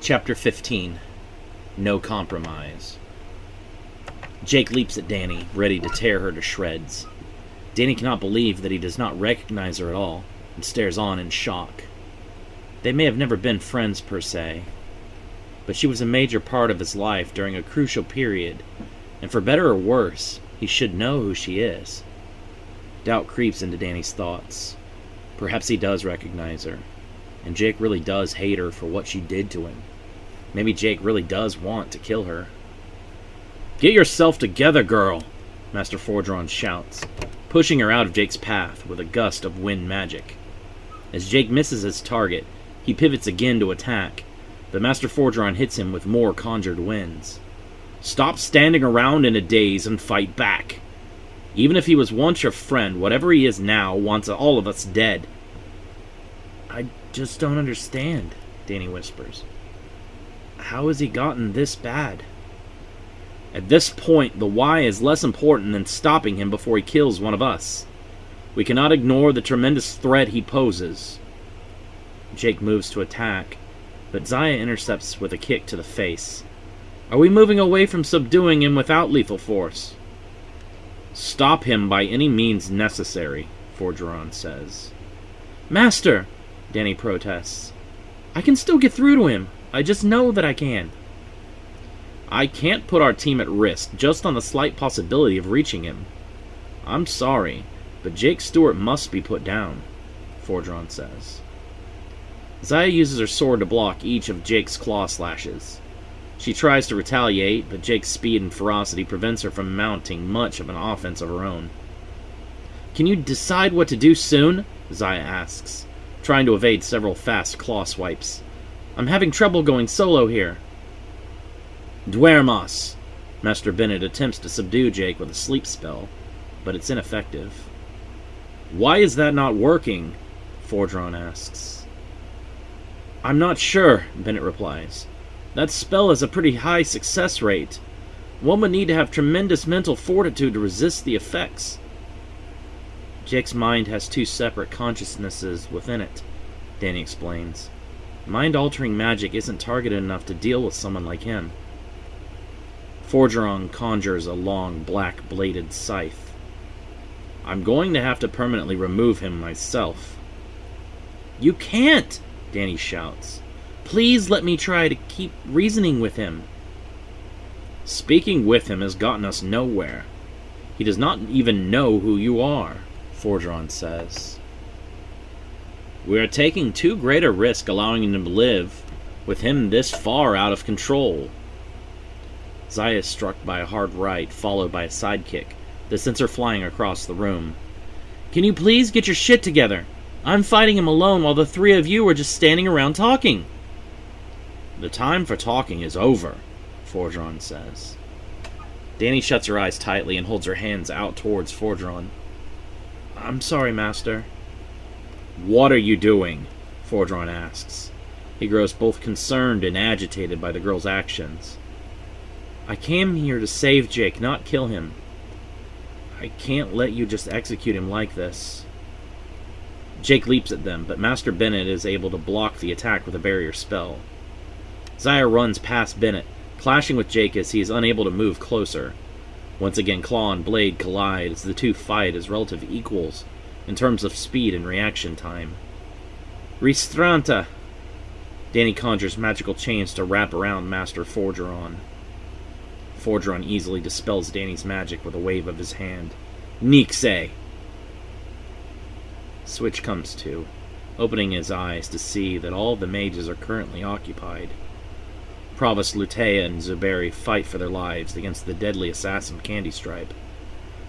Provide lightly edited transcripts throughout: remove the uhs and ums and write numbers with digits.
Chapter 15. No Compromise. Jake leaps at Danny, ready to tear her to shreds. Danny cannot believe that he does not recognize her at all, and stares on in shock. They may have never been friends per se, but she was a major part of his life during a crucial period, and for better or worse, he should know who she is. Doubt creeps into Danny's thoughts. Perhaps he does recognize her, and Jake really does hate her for what she did to him. Maybe Jake really does want to kill her. "Get yourself together, girl!" Master Fordron shouts, pushing her out of Jake's path with a gust of wind magic. As Jake misses his target, he pivots again to attack, but Master Fordron hits him with more conjured winds. "Stop standing around in a daze and fight back. Even if he was once your friend, whatever he is now wants all of us dead." "I just don't understand," Danny whispers. "How has he gotten this bad?" "At this point, the why is less important than stopping him before he kills one of us. We cannot ignore the tremendous threat he poses." Jake moves to attack, but Zaya intercepts with a kick to the face. "Are we moving away from subduing him without lethal force?" "Stop him by any means necessary," Forgeron says. "Master!" Danny protests. "I can still get through to him. I just know that I can." "I can't put our team at risk just on the slight possibility of reaching him. I'm sorry, but Jake Stewart must be put down," Forgeron says. Zaya uses her sword to block each of Jake's claw slashes. She tries to retaliate, but Jake's speed and ferocity prevents her from mounting much of an offense of her own. "Can you decide what to do soon?" Zaya asks, trying to evade several fast claw swipes. "I'm having trouble going solo here." "Duermas!" Master Bennett attempts to subdue Jake with a sleep spell, but it's ineffective. "Why is that not working?" Fordron asks. "I'm not sure," Bennett replies. "That spell has a pretty high success rate. One would need to have tremendous mental fortitude to resist the effects." "Jake's mind has two separate consciousnesses within it," Danny explains. "Mind-altering magic isn't targeted enough to deal with someone like him." Forgeron conjures a long, black-bladed scythe. "I'm going to have to permanently remove him myself." "You can't!" Danny shouts. "Please let me try to keep reasoning with him." "Speaking with him has gotten us nowhere. He does not even know who you are," Forgeron says. "We are taking too great a risk allowing him to live, with him this far out of control." Zaya is struck by a hard right, followed by a sidekick that sends her flying across the room. "Can you please get your shit together? I'm fighting him alone while the three of you are just standing around talking." "The time for talking is over," Forgeron says. Danny shuts her eyes tightly and holds her hands out towards Forgeron. "I'm sorry, Master." "What are you doing?" Forgeron asks. He grows both concerned and agitated by the girl's actions. "I came here to save Jake, not kill him. I can't let you just execute him like this." Jake leaps at them, but Master Bennett is able to block the attack with a barrier spell. Zaya runs past Bennett, clashing with Jake as he is unable to move closer. Once again, claw and blade collide as the two fight as relative equals in terms of speed and reaction time. "Ristranta!" Danny conjures magical chains to wrap around Master Forgeron. Forgeron easily dispels Danny's magic with a wave of his hand. "Nixe!" Switch comes to, opening his eyes to see that all the mages are currently occupied. Provost Lutea and Zuberi fight for their lives against the deadly assassin Candy Stripe.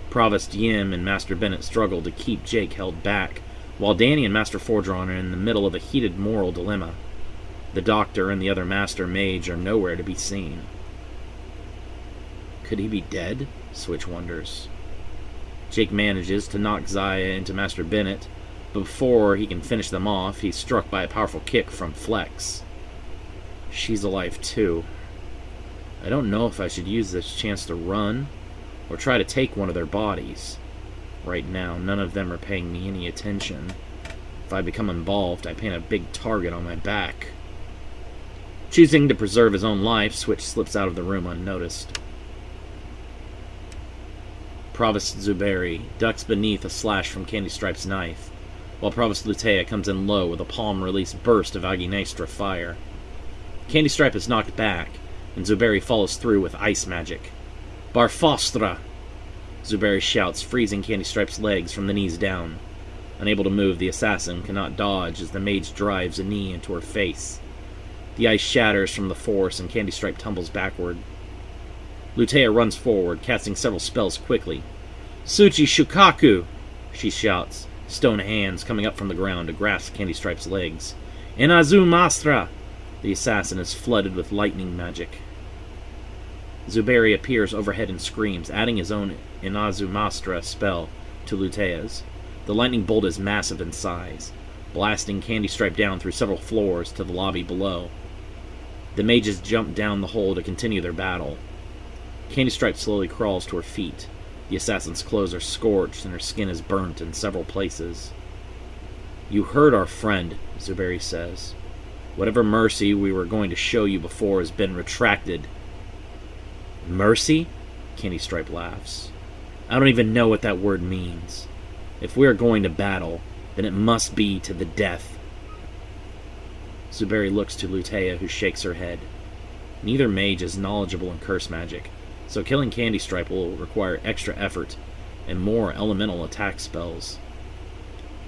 Provost Yim and Master Bennett struggle to keep Jake held back, while Danny and Master Fordron are in the middle of a heated moral dilemma. The Doctor and the other Master Mage are nowhere to be seen. Could he be dead? Switch wonders. Jake manages to knock Zaya into Master Bennett, but before he can finish them off, he's struck by a powerful kick from Flex. She's alive too. I don't know if I should use this chance to run, or try to take one of their bodies. Right now, none of them are paying me any attention. If I become involved, I paint a big target on my back. Choosing to preserve his own life, Switch slips out of the room unnoticed. Provost Zuberi ducks beneath a slash from Candy Stripe's knife, while Provost Lutea comes in low with a palm-release burst of Aginestra fire. Candy Stripe is knocked back, and Zuberi follows through with ice magic. Barfostra! Zuberi shouts, freezing Candy Stripe's legs from the knees down. Unable to move, the assassin cannot dodge as the mage drives a knee into her face. The ice shatters from the force, and Candy Stripe tumbles backward. Lutea runs forward, casting several spells quickly. Suchi Shukaku! She shouts, stone hands coming up from the ground to grasp Candy Stripe's legs. Inazu Mastra! The assassin is flooded with lightning magic. Zuberi appears overhead and screams, adding his own Inazu Mastra spell to Lutea's. The lightning bolt is massive in size, blasting Candy Stripe down through several floors to the lobby below. The mages jump down the hole to continue their battle. Candy Stripe slowly crawls to her feet. The assassin's clothes are scorched and her skin is burnt in several places. You heard our friend, Zuberi says. Whatever mercy we were going to show you before has been retracted. Mercy? Candy Stripe laughs. I don't even know what that word means. If we are going to battle, then it must be to the death. Zuberi looks to Lutea, who shakes her head. Neither mage is knowledgeable in curse magic, so killing Candy Stripe will require extra effort and more elemental attack spells.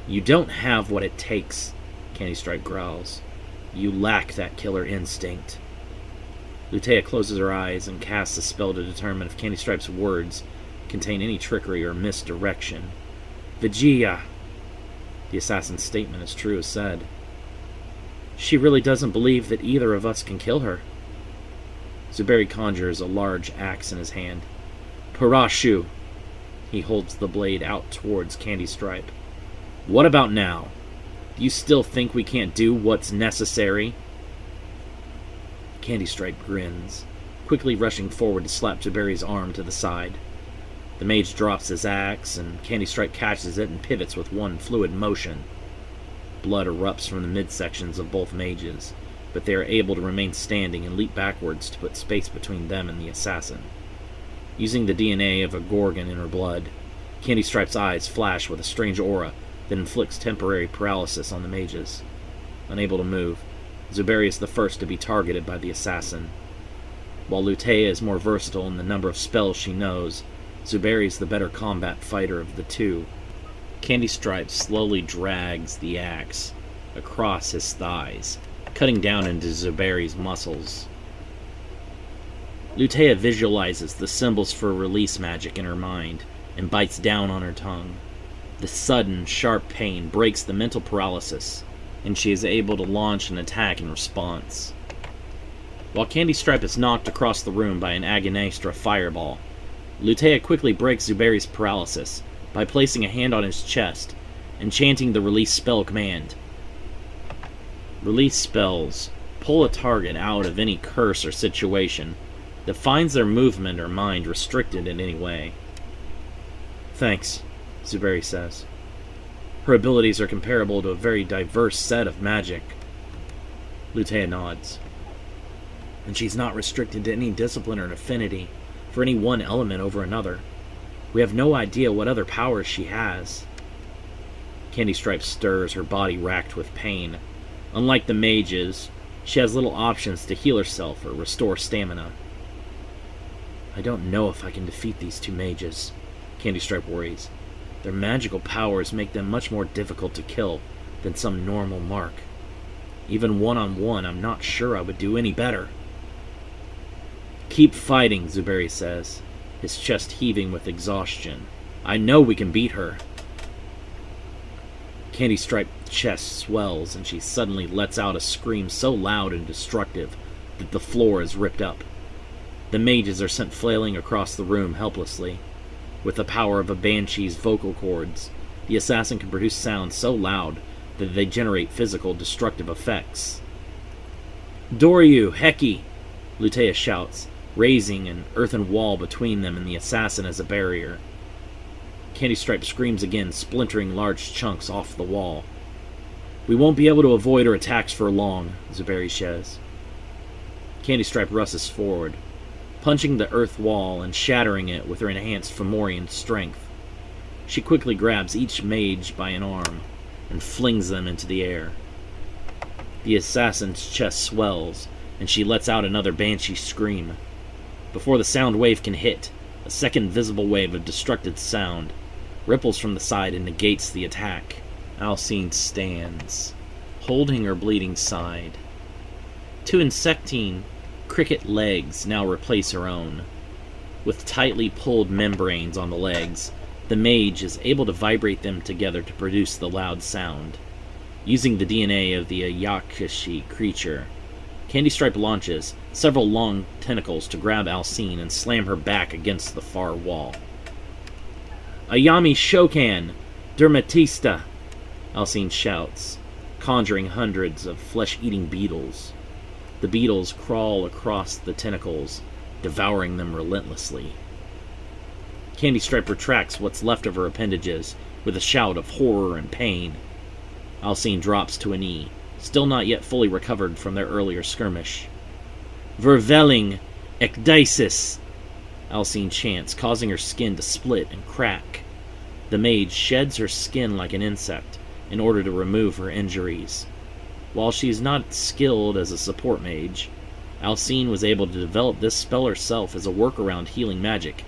You don't have what it takes, Candy Stripe growls. You lack that killer instinct. Lutea closes her eyes and casts a spell to determine if Candy Stripe's words contain any trickery or misdirection. Vigia! The assassin's statement is true as said. She really doesn't believe that either of us can kill her. Zuberi conjures a large axe in his hand. Parashu! He holds the blade out towards Candy Stripe. What about now? Do you still think we can't do what's necessary? Candy Stripe grins, quickly rushing forward to slap Zuberi's arm to the side. The mage drops his axe, and Candy Stripe catches it and pivots with one fluid motion. Blood erupts from the midsections of both mages, but they are able to remain standing and leap backwards to put space between them and the assassin. Using the DNA of a Gorgon in her blood, Candy Stripe's eyes flash with a strange aura that inflicts temporary paralysis on the mages. Unable to move, Zuberi is the first to be targeted by the assassin. While Lutea is more versatile in the number of spells she knows, Zuberi is the better combat fighter of the two. Candy Stripe slowly drags the axe across his thighs, cutting down into Zuberi's muscles. Lutea visualizes the symbols for release magic in her mind and bites down on her tongue. The sudden, sharp pain breaks the mental paralysis, and she is able to launch an attack in response. While Candy Stripe is knocked across the room by an Agonestra fireball, Lutea quickly breaks Zuberi's paralysis by placing a hand on his chest and chanting the release spell command. Release spells pull a target out of any curse or situation that finds their movement or mind restricted in any way. Thanks, Zuberi says. Her abilities are comparable to a very diverse set of magic. Lutea nods. And she's not restricted to any discipline or affinity for any one element over another. We have no idea what other powers she has. Candy Stripe stirs, her body racked with pain. Unlike the mages, she has little options to heal herself or restore stamina. I don't know if I can defeat these two mages, Candy Stripe worries. Their magical powers make them much more difficult to kill than some normal mark. Even one-on-one, I'm not sure I would do any better. Keep fighting, Zuberi says, his chest heaving with exhaustion. I know we can beat her. Candy Stripe's chest swells, and she suddenly lets out a scream so loud and destructive that the floor is ripped up. The mages are sent flailing across the room helplessly. With the power of a banshee's vocal cords, the assassin can produce sounds so loud that they generate physical destructive effects. Doryu, Heki! Lutea shouts, raising an earthen wall between them and the assassin as a barrier. Candy Stripe screams again, splintering large chunks off the wall. We won't be able to avoid her attacks for long, Zuberi says. Candy Stripe rushes forward, punching the earth wall and shattering it with her enhanced Fomorian strength. She quickly grabs each mage by an arm and flings them into the air. The assassin's chest swells, and she lets out another banshee scream. Before the sound wave can hit, a second visible wave of destructive sound ripples from the side and negates the attack. Alcine stands, holding her bleeding side. Two insectine cricket legs now replace her own. With tightly pulled membranes on the legs, the mage is able to vibrate them together to produce the loud sound. Using the DNA of the Ayakashi creature, Candy Stripe launches several long tentacles to grab Alcine and slam her back against the far wall. Ayami Shokan! Dermatista! Alcine shouts, conjuring hundreds of flesh-eating beetles. The beetles crawl across the tentacles, devouring them relentlessly. Candy Stripe retracts what's left of her appendages with a shout of horror and pain. Alcine drops to a knee, still not yet fully recovered from their earlier skirmish. Vervelling Ecdysis! Alcine chants, causing her skin to split and crack. The mage sheds her skin like an insect in order to remove her injuries. While she is not skilled as a support mage, Alcine was able to develop this spell herself as a workaround healing magic.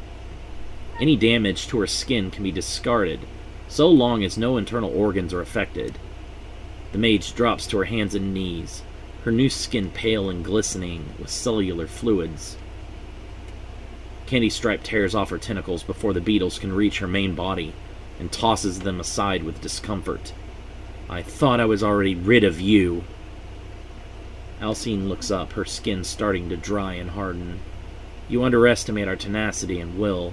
Any damage to her skin can be discarded, so long as no internal organs are affected. The mage drops to her hands and knees, her new skin pale and glistening with cellular fluids. Candy Stripe tears off her tentacles before the beetles can reach her main body, and tosses them aside with discomfort. I thought I was already rid of you. Alcine looks up, her skin starting to dry and harden. You underestimate our tenacity and will.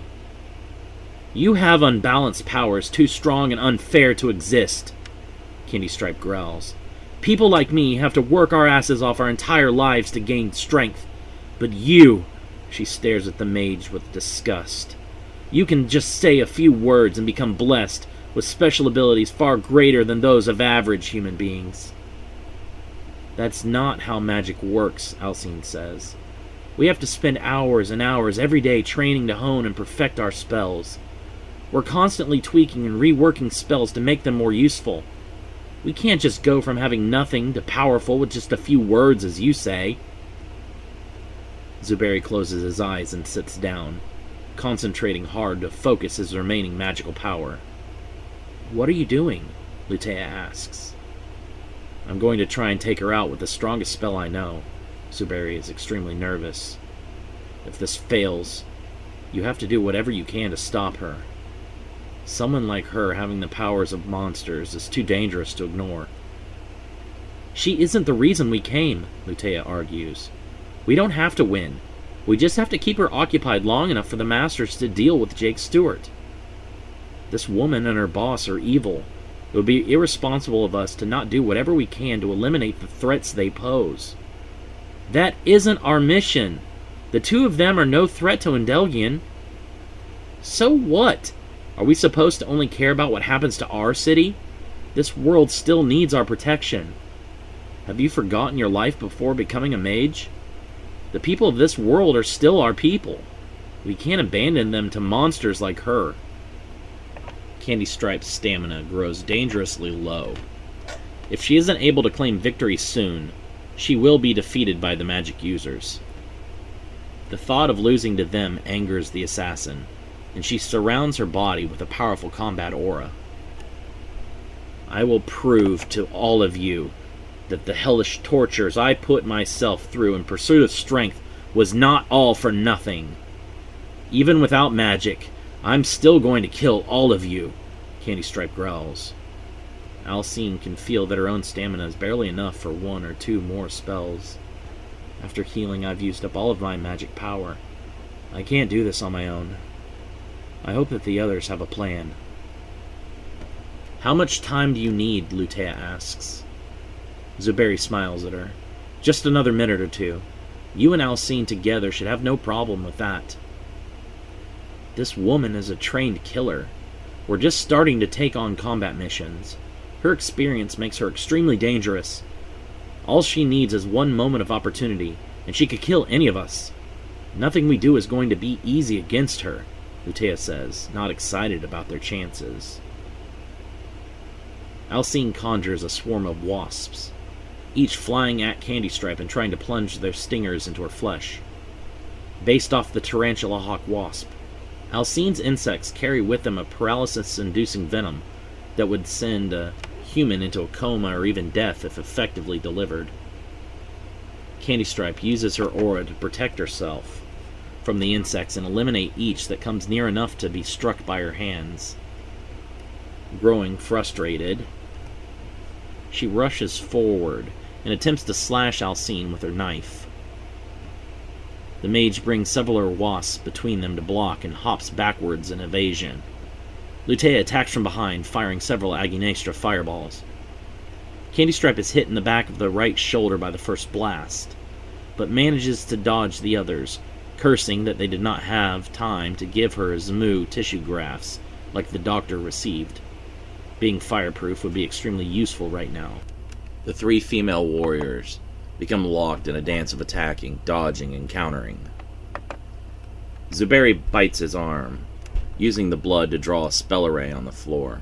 You have unbalanced powers too strong and unfair to exist, Candy Stripe growls. People like me have to work our asses off our entire lives to gain strength. But you, she stares at the mage with disgust. You can just say a few words and become blessed with special abilities far greater than those of average human beings. That's not how magic works, Alcine says. We have to spend hours and hours every day training to hone and perfect our spells. We're constantly tweaking and reworking spells to make them more useful. We can't just go from having nothing to powerful with just a few words, as you say. Zuberi closes his eyes and sits down, concentrating hard to focus his remaining magical power. What are you doing? Lutea asks. I'm going to try and take her out with the strongest spell I know. Zuberi is extremely nervous. If this fails, you have to do whatever you can to stop her. Someone like her having the powers of monsters is too dangerous to ignore. She isn't the reason we came, Lutea argues. We don't have to win. We just have to keep her occupied long enough for the Masters to deal with Jake Stewart. This woman and her boss are evil. It would be irresponsible of us to not do whatever we can to eliminate the threats they pose. That isn't our mission. The two of them are no threat to Endelgian. So what? Are we supposed to only care about what happens to our city? This world still needs our protection. Have you forgotten your life before becoming a mage? The people of this world are still our people. We can't abandon them to monsters like her. Candy Stripe's stamina grows dangerously low. If she isn't able to claim victory soon, she will be defeated by the magic users. The thought of losing to them angers the assassin, and she surrounds her body with a powerful combat aura. I will prove to all of you that the hellish tortures I put myself through in pursuit of strength was not all for nothing. Even without magic, I'm still going to kill all of you, Candy Stripe growls. Alcine can feel that her own stamina is barely enough for one or two more spells. After healing, I've used up all of my magic power. I can't do this on my own. I hope that the others have a plan. How much time do you need? Lutea asks. Zuberi smiles at her. Just another minute or two. You and Alcine together should have no problem with that. This woman is a trained killer. We're just starting to take on combat missions. Her experience makes her extremely dangerous. All she needs is one moment of opportunity, and she could kill any of us. Nothing we do is going to be easy against her, Lutea says, not excited about their chances. Alcine conjures a swarm of wasps, each flying at Candy Stripe and trying to plunge their stingers into her flesh. Based off the tarantula hawk wasp, Alcine's insects carry with them a paralysis-inducing venom that would send a human into a coma or even death if effectively delivered. Candy Stripe uses her aura to protect herself from the insects and eliminate each that comes near enough to be struck by her hands. Growing frustrated, she rushes forward and attempts to slash Alcine with her knife. The mage brings several wasps between them to block and hops backwards in evasion. Lutea attacks from behind, firing several Aguinestra fireballs. Candy Stripe is hit in the back of the right shoulder by the first blast, but manages to dodge the others, cursing that they did not have time to give her Zmu tissue grafts like the doctor received. Being fireproof would be extremely useful right now. The three female warriors become locked in a dance of attacking, dodging, and countering. Zuberi bites his arm, using the blood to draw a spell array on the floor.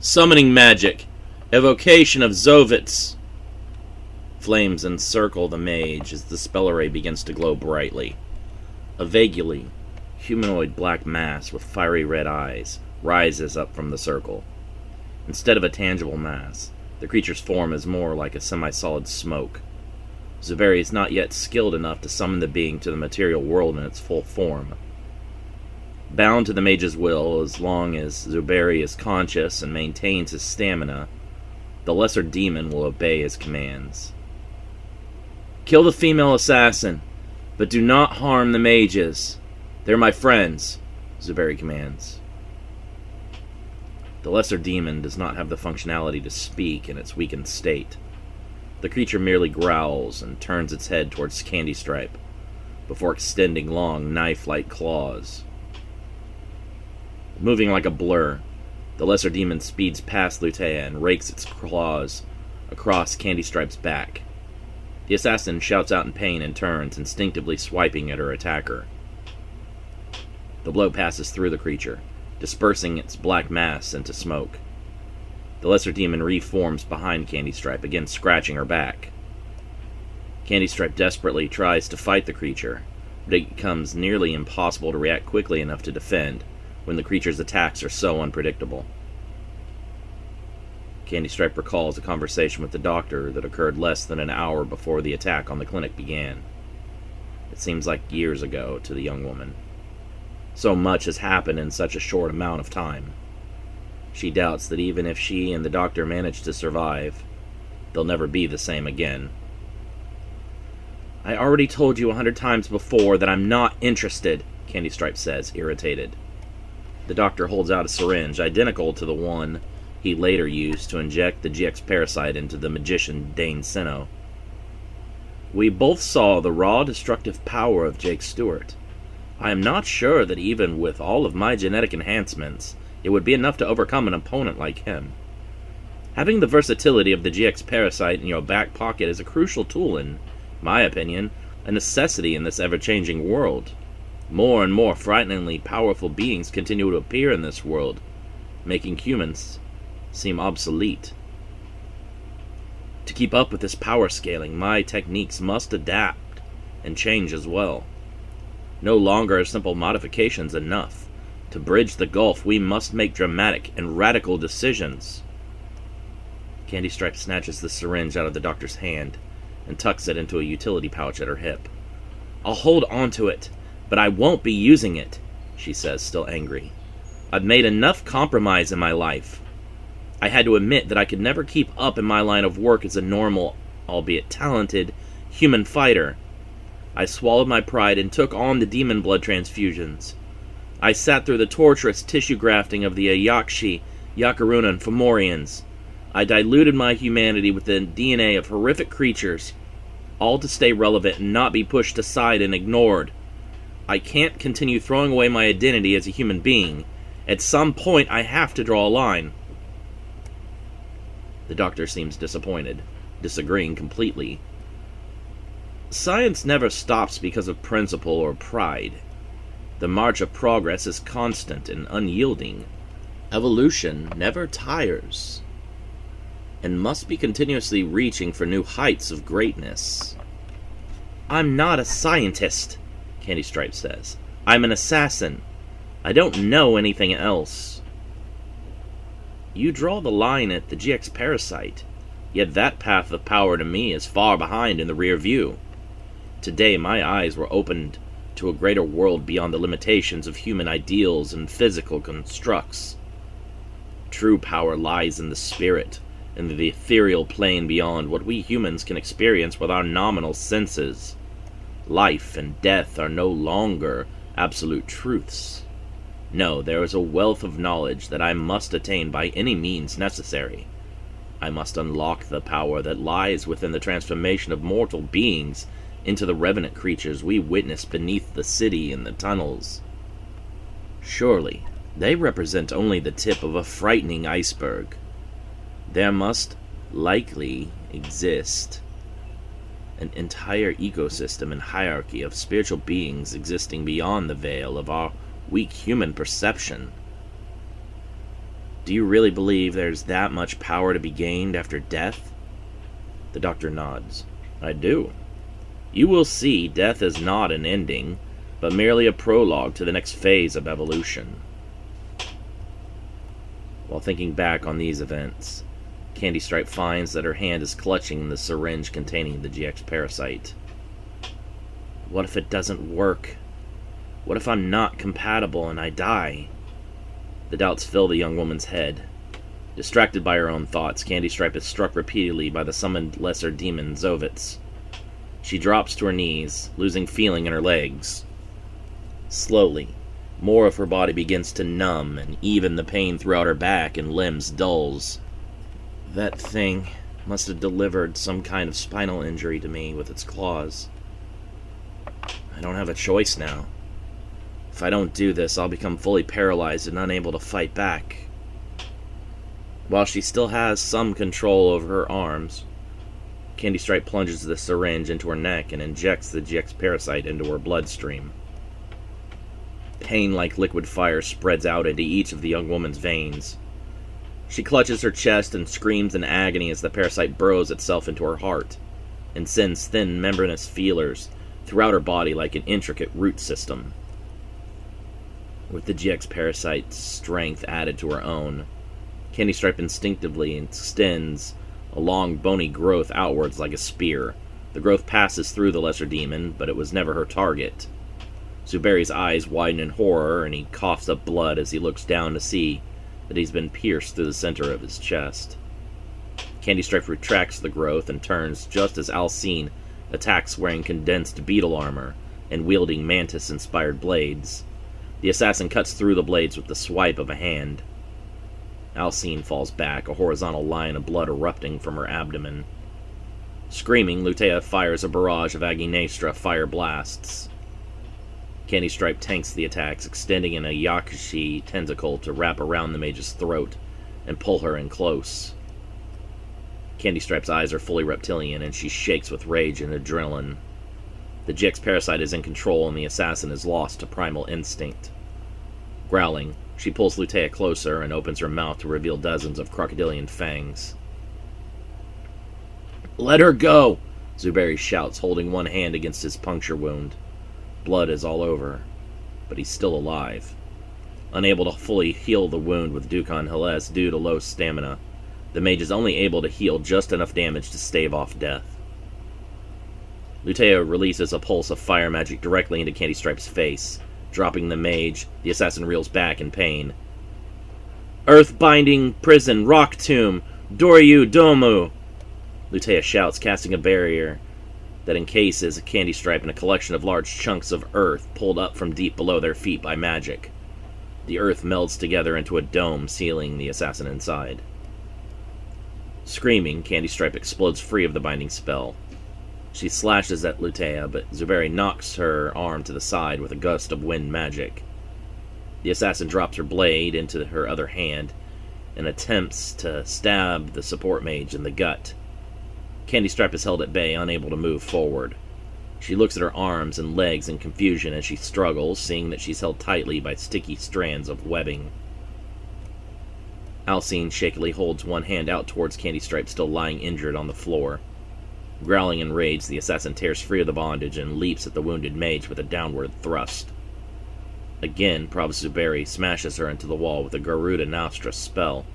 Summoning magic! Evocation of Zovitz! Flames encircle the mage as the spell array begins to glow brightly. A vaguely humanoid black mass with fiery red eyes rises up from the circle. Instead of a tangible mass, the creature's form is more like a semi-solid smoke. Zuberi is not yet skilled enough to summon the being to the material world in its full form. Bound to the mage's will, as long as Zuberi is conscious and maintains his stamina, the lesser demon will obey his commands. Kill the female assassin, but do not harm the mages. They're my friends, Zuberi commands. The lesser demon does not have the functionality to speak in its weakened state. The creature merely growls and turns its head towards Candy Stripe, before extending long, knife-like claws. Moving like a blur, the lesser demon speeds past Lutea and rakes its claws across Candy Stripe's back. The assassin shouts out in pain and turns, instinctively swiping at her attacker. The blow passes through the creature, dispersing its black mass into smoke. The lesser demon reforms behind Candy Stripe, again scratching her back. Candy Stripe desperately tries to fight the creature, but it becomes nearly impossible to react quickly enough to defend when the creature's attacks are so unpredictable. Candy Stripe recalls a conversation with the doctor that occurred less than an hour before the attack on the clinic began. It seems like years ago to the young woman. So much has happened in such a short amount of time. She doubts that even if she and the doctor manage to survive, they'll never be the same again. I already told you 100 times before that I'm not interested, Candy Stripe says, irritated. The doctor holds out a syringe, identical to the one he later used to inject the GX parasite into the magician Dane Sino. We both saw the raw destructive power of Jake Stewart. I am not sure that even with all of my genetic enhancements, it would be enough to overcome an opponent like him. Having the versatility of the GX parasite in your back pocket is a crucial tool, in my opinion, a necessity in this ever-changing world. More and more frighteningly powerful beings continue to appear in this world, making humans seem obsolete. To keep up with this power scaling, my techniques must adapt and change as well. No longer are simple modifications enough. To bridge the gulf, we must make dramatic and radical decisions. Candy Stripe snatches the syringe out of the doctor's hand and tucks it into a utility pouch at her hip. I'll hold on to it, but I won't be using it, she says, still angry. I've made enough compromise in my life. I had to admit that I could never keep up in my line of work as a normal, albeit talented, human fighter. I swallowed my pride and took on the demon blood transfusions. I sat through the torturous tissue grafting of the Ayakshi, Yakaruna, and Fomorians. I diluted my humanity with the DNA of horrific creatures, all to stay relevant and not be pushed aside and ignored. I can't continue throwing away my identity as a human being. At some point, I have to draw a line. The doctor seems disappointed, disagreeing completely. Science never stops because of principle or pride. The march of progress is constant and unyielding. Evolution never tires, and must be continuously reaching for new heights of greatness. I'm not a scientist, Candy Stripe says. I'm an assassin. I don't know anything else. You draw the line at the GX parasite, yet that path of power to me is far behind in the rear view. Today my eyes were opened to a greater world beyond the limitations of human ideals and physical constructs. True power lies in the spirit, in the ethereal plane beyond what we humans can experience with our nominal senses. Life and death are no longer absolute truths. No, there is a wealth of knowledge that I must attain by any means necessary. I must unlock the power that lies within the transformation of mortal beings into the revenant creatures we witness beneath the city and the tunnels. Surely, they represent only the tip of a frightening iceberg. There must likely exist an entire ecosystem and hierarchy of spiritual beings existing beyond the veil of our weak human perception. Do you really believe there's that much power to be gained after death? The doctor nods. I do. You will see death is not an ending, but merely a prologue to the next phase of evolution. While thinking back on these events, Candy Stripe finds that her hand is clutching the syringe containing the GX parasite. What if it doesn't work? What if I'm not compatible and I die? The doubts fill the young woman's head. Distracted by her own thoughts, Candy Stripe is struck repeatedly by the summoned lesser demon Zovitz. She drops to her knees, losing feeling in her legs. Slowly, more of her body begins to numb, and even the pain throughout her back and limbs dulls. That thing must have delivered some kind of spinal injury to me with its claws. I don't have a choice now. If I don't do this, I'll become fully paralyzed and unable to fight back. While she still has some control over her arms, Candy Stripe plunges the syringe into her neck and injects the GX parasite into her bloodstream. Pain like liquid fire spreads out into each of the young woman's veins. She clutches her chest and screams in agony as the parasite burrows itself into her heart and sends thin membranous feelers throughout her body like an intricate root system. With the GX parasite's strength added to her own, Candy Stripe instinctively extends a long bony growth outwards like a spear. The growth passes through the lesser demon, but it was never her target. Zuberi's eyes widen in horror, and he coughs up blood as he looks down to see that he's been pierced through the center of his chest. Candy Stripe retracts the growth and turns just as Alcine attacks wearing condensed beetle armor and wielding mantis-inspired blades. The assassin cuts through the blades with the swipe of a hand. Alcine falls back, a horizontal line of blood erupting from her abdomen. Screaming, Lutea fires a barrage of Aginestra fire blasts. Candy Stripe tanks the attacks, extending in a Yakushi tentacle to wrap around the mage's throat and pull her in close. Candy Stripe's eyes are fully reptilian, and she shakes with rage and adrenaline. The GX parasite is in control, and the assassin is lost to primal instinct. Growling, she pulls Lutea closer and opens her mouth to reveal dozens of crocodilian fangs. "Let her go!" Zuberi shouts, holding one hand against his puncture wound. Blood is all over, but he's still alive. Unable to fully heal the wound with Dukan Heles due to low stamina, the mage is only able to heal just enough damage to stave off death. Lutea releases a pulse of fire magic directly into Candy Stripe's face. Dropping the mage, the assassin reels back in pain. "Earth-binding prison, rock tomb, Doryu Domu!" Lutea shouts, casting a barrier that encases Candy Stripe in a collection of large chunks of earth pulled up from deep below their feet by magic. The earth melds together into a dome, sealing the assassin inside. Screaming, Candy Stripe explodes free of the binding spell. She slashes at Lutea, but Zuberi knocks her arm to the side with a gust of wind magic. The assassin drops her blade into her other hand and attempts to stab the support mage in the gut. Candy Stripe is held at bay, unable to move forward. She looks at her arms and legs in confusion as she struggles, seeing that she's held tightly by sticky strands of webbing. Alcine shakily holds one hand out towards Candy Stripe, still lying injured on the floor. Growling in rage, the assassin tears free of the bondage and leaps at the wounded mage with a downward thrust. Again, Prof. Zuberi smashes her into the wall with a Garuda Nostra spell.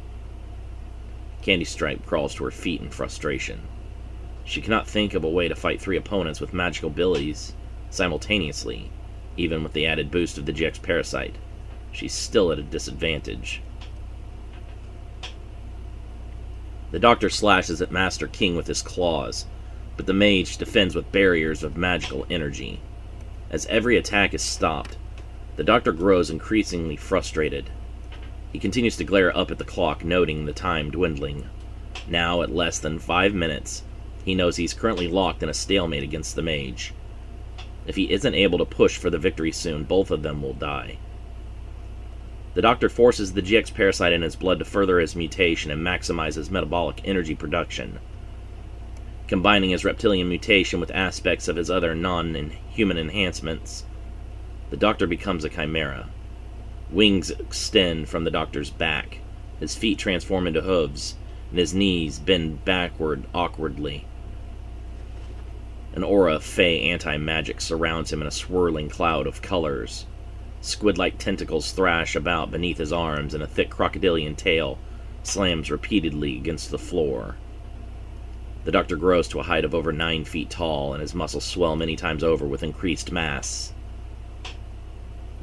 Candy Stripe crawls to her feet in frustration. She cannot think of a way to fight 3 opponents with magical abilities simultaneously, even with the added boost of the GX Parasite. She's still at a disadvantage. The Doctor slashes at Master King with his claws, but the mage defends with barriers of magical energy. As every attack is stopped, the Doctor grows increasingly frustrated. He continues to glare up at the clock, noting the time dwindling. Now, at less than 5 minutes, he knows he's currently locked in a stalemate against the mage. If he isn't able to push for the victory soon, both of them will die. The Doctor forces the GX Parasite in his blood to further his mutation and maximize his metabolic energy production. Combining his reptilian mutation with aspects of his other non-human enhancements, the Doctor becomes a chimera. Wings extend from the Doctor's back, his feet transform into hooves, and his knees bend backward awkwardly. An aura of fey anti-magic surrounds him in a swirling cloud of colors. Squid-like tentacles thrash about beneath his arms, and a thick crocodilian tail slams repeatedly against the floor. The Doctor grows to a height of over 9 feet tall, and his muscles swell many times over with increased mass.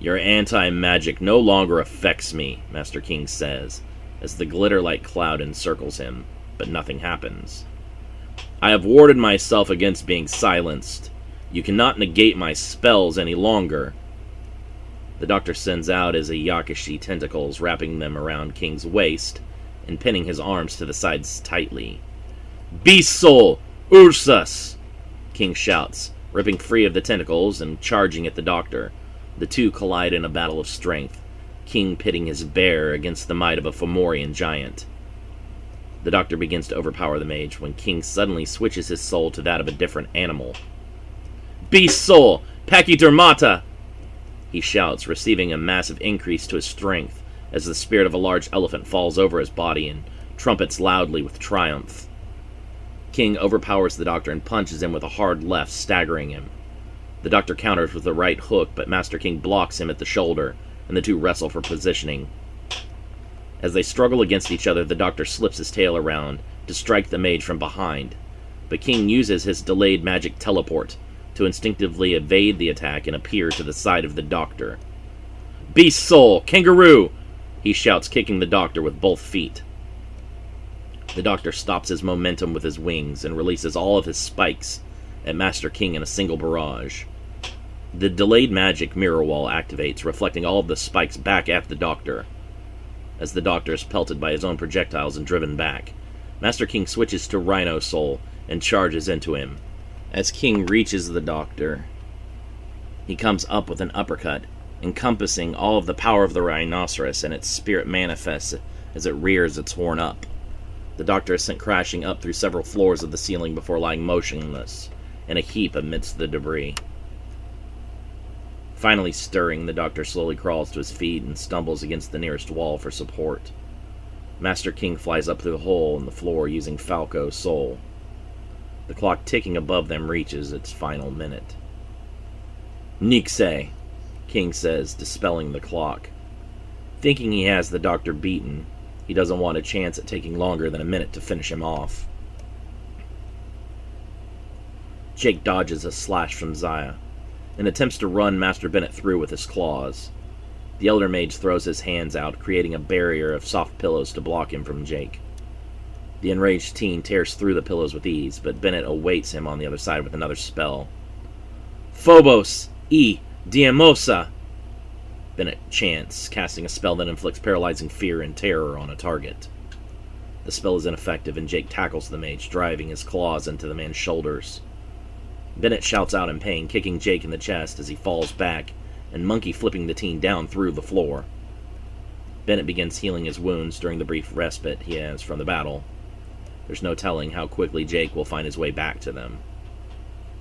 "Your anti-magic no longer affects me," Master King says, as the glitter-like cloud encircles him, but nothing happens. "I have warded myself against being silenced. You cannot negate my spells any longer." The Doctor sends out his Yakushi tentacles, wrapping them around King's waist and pinning his arms to the sides tightly. "Beast Soul! Ursus!" King shouts, ripping free of the tentacles and charging at the Doctor. The two collide in a battle of strength, King pitting his bear against the might of a Fomorian giant. The Doctor begins to overpower the mage when King suddenly switches his soul to that of a different animal. "Beast Soul! Pachydermata!" he shouts, receiving a massive increase to his strength as the spirit of a large elephant falls over his body and trumpets loudly with triumph. King overpowers the Doctor and punches him with a hard left, staggering him. The Doctor counters with a right hook, but Master King blocks him at the shoulder, and the two wrestle for positioning. As they struggle against each other, the Doctor slips his tail around to strike the mage from behind, but King uses his delayed magic teleport to instinctively evade the attack and appear to the side of the Doctor. "Beast Soul! Kangaroo!" he shouts, kicking the Doctor with both feet. The Doctor stops his momentum with his wings and releases all of his spikes at Master King in a single barrage. The delayed magic mirror wall activates, reflecting all of the spikes back at the Doctor. As the Doctor is pelted by his own projectiles and driven back, Master King switches to Rhino Soul and charges into him. As King reaches the Doctor, he comes up with an uppercut, encompassing all of the power of the rhinoceros, and its spirit manifests as it rears its horn up. The Doctor is sent crashing up through several floors of the ceiling before lying motionless in a heap amidst the debris. Finally stirring, the Doctor slowly crawls to his feet and stumbles against the nearest wall for support. Master King flies up through the hole in the floor using Falco's soul. The clock ticking above them reaches its final minute. "Nixe," King says, dispelling the clock. Thinking he has the Doctor beaten, he doesn't want a chance at taking longer than a minute to finish him off. Jake dodges a slash from Zaya and attempts to run Master Bennett through with his claws. The Elder Mage throws his hands out, creating a barrier of soft pillows to block him from Jake. The enraged teen tears through the pillows with ease, but Bennett awaits him on the other side with another spell. "Phobos e Diamosa!" Bennett chants, casting a spell that inflicts paralyzing fear and terror on a target. The spell is ineffective, and Jake tackles the mage, driving his claws into the man's shoulders. Bennett shouts out in pain, kicking Jake in the chest as he falls back, and monkey flipping the teen down through the floor. Bennett begins healing his wounds during the brief respite he has from the battle. There's no telling how quickly Jake will find his way back to them.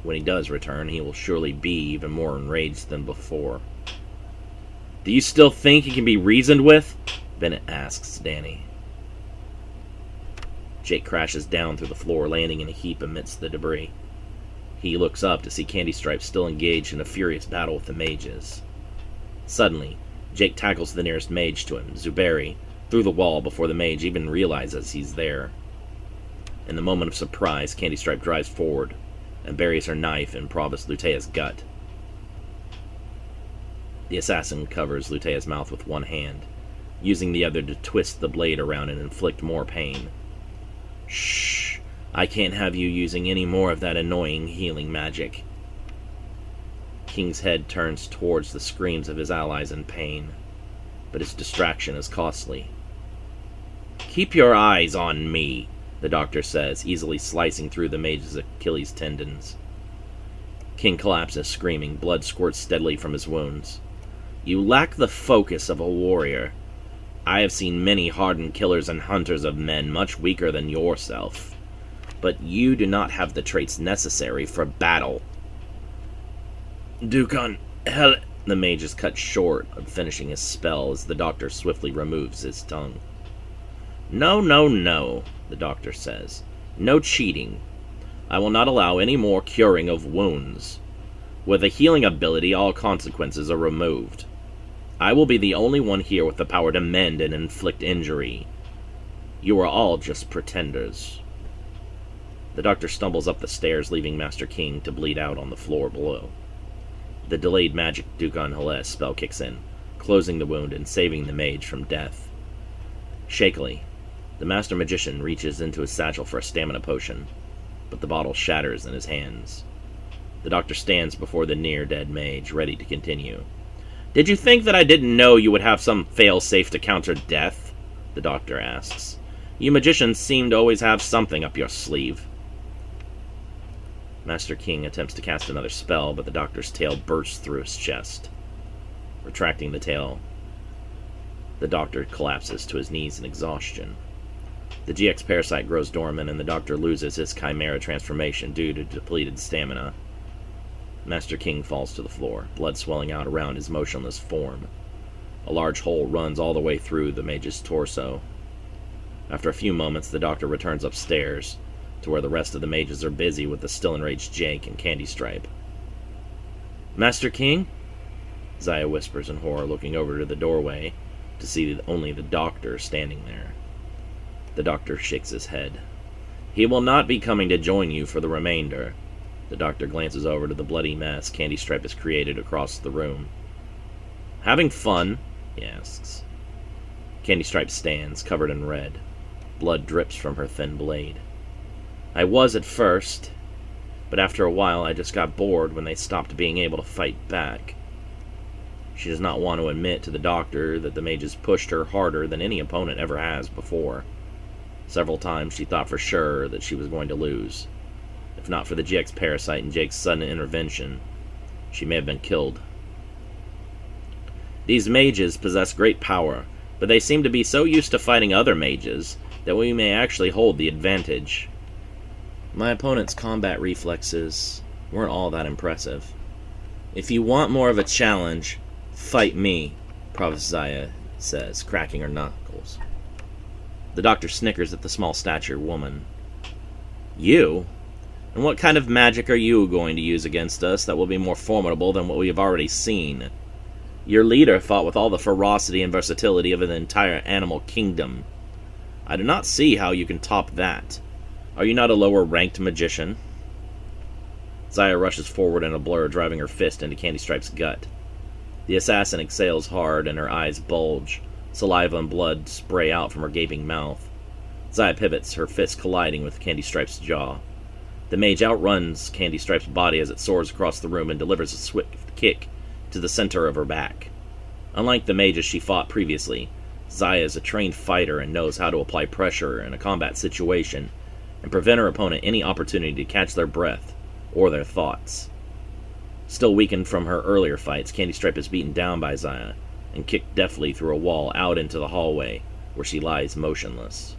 When he does return, he will surely be even more enraged than before. Do you still think he can be reasoned with? Bennett asks Danny. Jake crashes down through the floor, landing in a heap amidst the debris. He looks up to see Candy Stripe still engaged in a furious battle with the mages. Suddenly, Jake tackles the nearest mage to him, Zuberi, through the wall before the mage even realizes he's there. In the moment of surprise, Candy Stripe drives forward and buries her knife in Provost Lutea's gut. The assassin covers Lutea's mouth with one hand, using the other to twist the blade around and inflict more pain. Shh! I can't have you using any more of that annoying healing magic. King's head turns towards the screams of his allies in pain, but his distraction is costly. Keep your eyes on me, the doctor says, easily slicing through the mage's Achilles tendons. King collapses, screaming. Blood squirts steadily from his wounds. You lack the focus of a warrior. I have seen many hardened killers and hunters of men much weaker than yourself, but you do not have the traits necessary for battle. Dukan, hell... The mage is cut short of finishing his spell as the doctor swiftly removes his tongue. No, the doctor says. No cheating. I will not allow any more curing of wounds. With a healing ability, all consequences are removed. I will be the only one here with the power to mend and inflict injury. You are all just pretenders. The doctor stumbles up the stairs, leaving Master King to bleed out on the floor below. The delayed magic Dukan Hales spell kicks in, closing the wound and saving the mage from death. Shakily, the Master Magician reaches into his satchel for a stamina potion, but the bottle shatters in his hands. The doctor stands before the near-dead mage, ready to continue. Did you think that I didn't know you would have some fail-safe to counter death? The doctor asks. You magicians seem to always have something up your sleeve. Master King attempts to cast another spell, but the doctor's tail bursts through his chest. Retracting the tail, the doctor collapses to his knees in exhaustion. The GX parasite grows dormant, and the doctor loses his chimera transformation due to depleted stamina. Master King falls to the floor, blood swelling out around his motionless form. A large hole runs all the way through the mage's torso. After a few moments, the doctor returns upstairs, to where the rest of the mages are busy with the still enraged Jake and Candy Stripe. Master King? Zaya whispers in horror, looking over to the doorway to see only the doctor standing there. The doctor shakes his head. He will not be coming to join you for the remainder. The doctor glances over to the bloody mess Candy Stripe has created across the room. Having fun? He asks. Candy Stripe stands, covered in red. Blood drips from her thin blade. I was at first, but after a while I just got bored when they stopped being able to fight back. She does not want to admit to the doctor that the mages pushed her harder than any opponent ever has before. Several times she thought for sure that she was going to lose. If not for the GX parasite and Jake's sudden intervention, she may have been killed. These mages possess great power, but they seem to be so used to fighting other mages that we may actually hold the advantage. My opponent's combat reflexes weren't all that impressive. If you want more of a challenge, fight me, Provost Zaya says, cracking her knuckles. The doctor snickers at the small-statured woman. You? And what kind of magic are you going to use against us that will be more formidable than what we have already seen? Your leader fought with all the ferocity and versatility of an entire animal kingdom. I do not see how you can top that. Are you not a lower-ranked magician? Zaya rushes forward in a blur, driving her fist into Candy Stripe's gut. The assassin exhales hard, and her eyes bulge. Saliva and blood spray out from her gaping mouth. Zaya pivots, her fist colliding with Candy Stripe's jaw. The mage outruns Candy Stripe's body as it soars across the room and delivers a swift kick to the center of her back. Unlike the mages she fought previously, Zaya is a trained fighter and knows how to apply pressure in a combat situation and prevent her opponent any opportunity to catch their breath or their thoughts. Still weakened from her earlier fights, Candy Stripe is beaten down by Zaya and kicked deftly through a wall out into the hallway, where she lies motionless.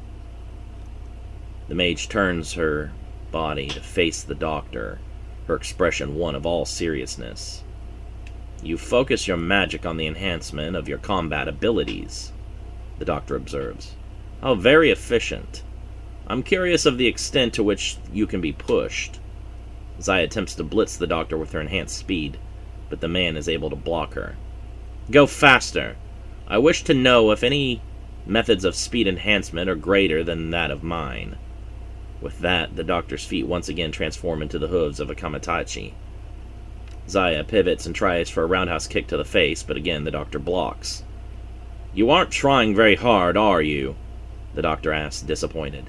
The mage turns her body to face the doctor, her expression one of all seriousness. "You focus your magic on the enhancement of your combat abilities," the doctor observes. "How very efficient. I'm curious of the extent to which you can be pushed." Zaya attempts to blitz the doctor with her enhanced speed, but the man is able to block her. "Go faster. I wish to know if any methods of speed enhancement are greater than that of mine." With that, the doctor's feet once again transform into the hooves of a kamatachi. Zaya pivots and tries for a roundhouse kick to the face, but again the doctor blocks. "You aren't trying very hard, are you?" the doctor asks, disappointed.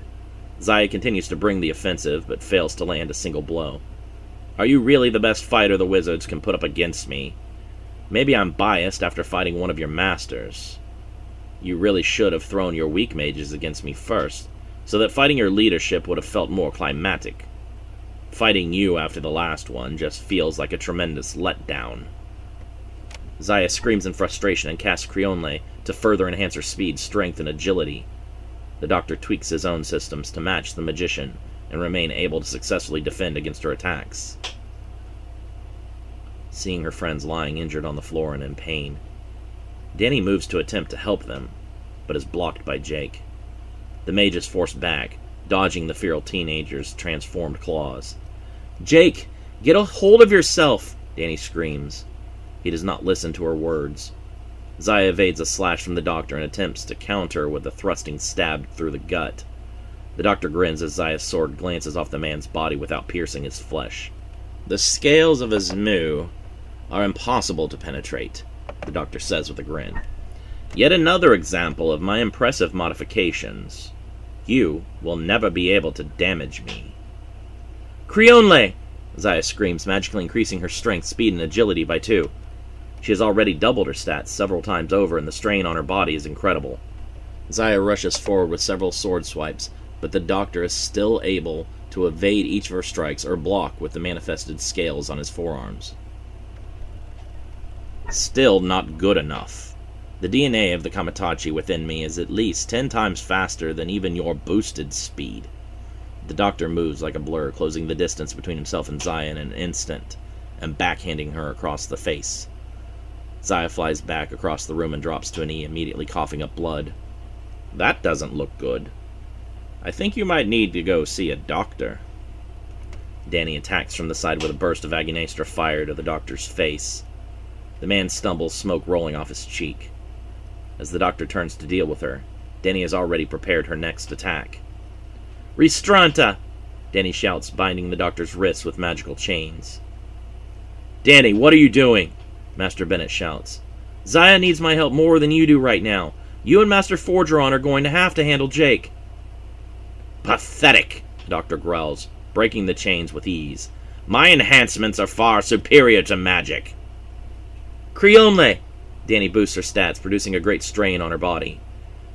Zaya continues to bring the offensive, but fails to land a single blow. "Are you really the best fighter the wizards can put up against me? Maybe I'm biased after fighting one of your masters. You really should have thrown your weak mages against me first, so that fighting your leadership would have felt more climactic. Fighting you after the last one just feels like a tremendous letdown." Zaya screams in frustration and casts Creonle to further enhance her speed, strength, and agility. The doctor tweaks his own systems to match the magician and remain able to successfully defend against her attacks. Seeing her friends lying injured on the floor and in pain, Danny moves to attempt to help them, but is blocked by Jake. The mage is forced back, dodging the feral teenager's transformed claws. "Jake, get a hold of yourself!" Danny screams. He does not listen to her words. Zaya evades a slash from the doctor and attempts to counter with a thrusting stab through the gut. The doctor grins as Zaya's sword glances off the man's body without piercing his flesh. "The scales of his mu are impossible to penetrate," the doctor says with a grin. "Yet another example of my impressive modifications. You will never be able to damage me." "Creonle!" Zaya screams, magically increasing her strength, speed, and agility by 2. She has already doubled her stats several times over, and the strain on her body is incredible. Zaya rushes forward with several sword swipes, but the doctor is still able to evade each of her strikes or block with the manifested scales on his forearms. Still not good enough. The DNA of the Kamatachi within me is at least 10 times faster than even your boosted speed. The doctor moves like a blur, closing the distance between himself and Zaya in an instant, and backhanding her across the face. Zaya flies back across the room and drops to a knee, immediately coughing up blood. "That doesn't look good. I think you might need to go see a doctor." Danny attacks from the side with a burst of Aguinestra fire to the doctor's face. The man stumbles, smoke rolling off his cheek. As the doctor turns to deal with her, Danny has already prepared her next attack. "Ristranta!" Danny shouts, binding the doctor's wrists with magical chains. "Danny, what are you doing?" Master Bennett shouts. "Zaya needs my help more than you do right now. You and Master Forgeron are going to have to handle Jake." "Pathetic," the doctor growls, breaking the chains with ease. "My enhancements are far superior to magic." "Creonle!" Danny boosts her stats, producing a great strain on her body.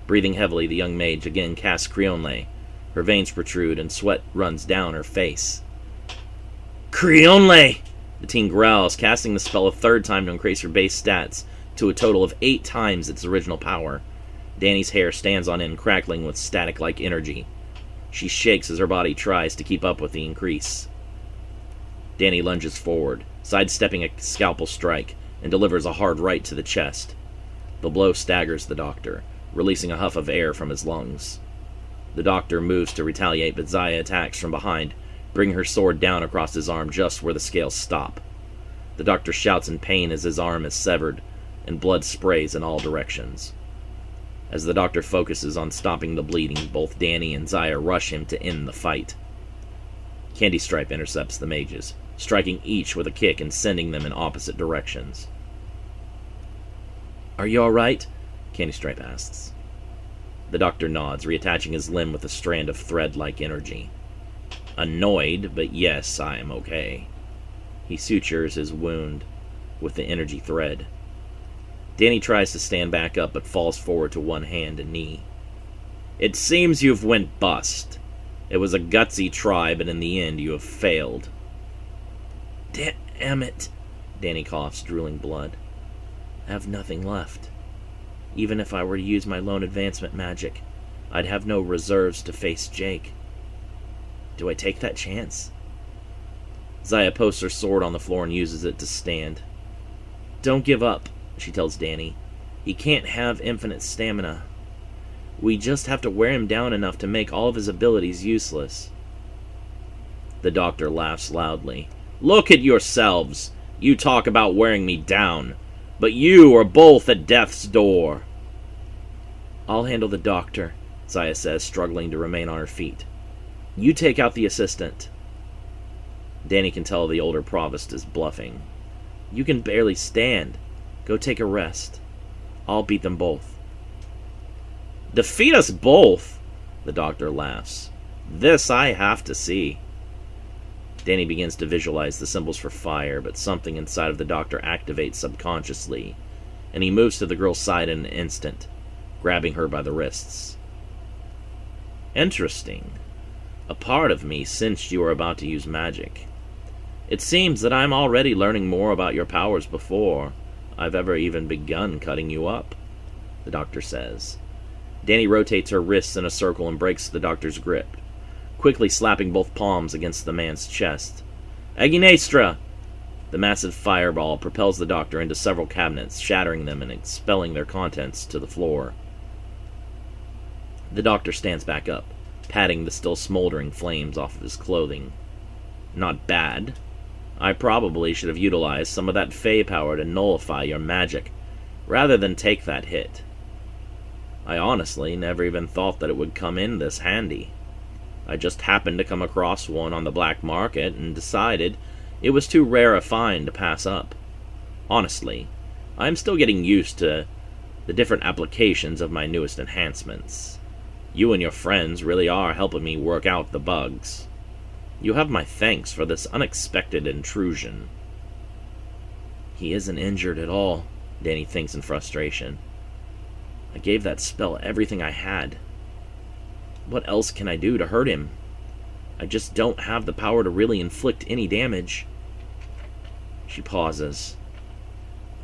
Breathing heavily, the young mage again casts Creonle. Her veins protrude and sweat runs down her face. "Creonle!" The teen growls, casting the spell a third time to increase her base stats to a total of 8 times its original power. Danny's hair stands on end, crackling with static-like energy. She shakes as her body tries to keep up with the increase. Danny lunges forward, sidestepping a scalpel strike, and delivers a hard right to the chest. The blow staggers the doctor, releasing a huff of air from his lungs. The doctor moves to retaliate, but Zaya attacks from behind, bringing her sword down across his arm just where the scales stop. The doctor shouts in pain as his arm is severed, and blood sprays in all directions. As the doctor focuses on stopping the bleeding, both Danny and Zaya rush him to end the fight. Candy Stripe intercepts the mages, striking each with a kick and sending them in opposite directions. "Are you all right?" Candy Stripe asks. The doctor nods, reattaching his limb with a strand of thread-like energy. Annoyed, but yes, I am okay. He sutures his wound with the energy thread. Danny tries to stand back up, but falls forward to one hand and knee. "It seems you've went bust. It was a gutsy try, but in the end you have failed." "Damn it," Danny coughs, drooling blood. "I have nothing left. Even if I were to use my lone advancement magic, I'd have no reserves to face Jake. Do I take that chance?" Zaya posts her sword on the floor and uses it to stand. Don't give up, she tells Danny. He can't have infinite stamina. We just have to wear him down enough to make all of his abilities useless. The doctor laughs loudly. Look at yourselves! You talk about wearing me down, but you are both at death's door. I'll handle the doctor, Zaya says, struggling to remain on her feet. You take out the assistant. Danny can tell the older provost is bluffing. You can barely stand. Go take a rest. I'll beat them both. Defeat us both? The doctor laughs. This I have to see. Danny begins to visualize the symbols for fire, but something inside of the doctor activates subconsciously, and he moves to the girl's side in an instant, grabbing her by the wrists. Interesting. A part of me sensed you were about to use magic. It seems that I'm already learning more about your powers before I've ever even begun cutting you up, the doctor says. Danny rotates her wrists in a circle and breaks the doctor's grip, quickly slapping both palms against the man's chest. Aginestra! The massive fireball propels the doctor into several cabinets, shattering them and expelling their contents to the floor. The doctor stands back up, patting the still smoldering flames off of his clothing. Not bad. I probably should have utilized some of that Fey power to nullify your magic, rather than take that hit. I honestly never even thought that it would come in this handy. I just happened to come across one on the black market and decided it was too rare a find to pass up. Honestly, I'm still getting used to the different applications of my newest enhancements. You and your friends really are helping me work out the bugs. You have my thanks for this unexpected intrusion. He isn't injured at all, Danny thinks in frustration. I gave that spell everything I had. What else can I do to hurt him? I just don't have the power to really inflict any damage. She pauses.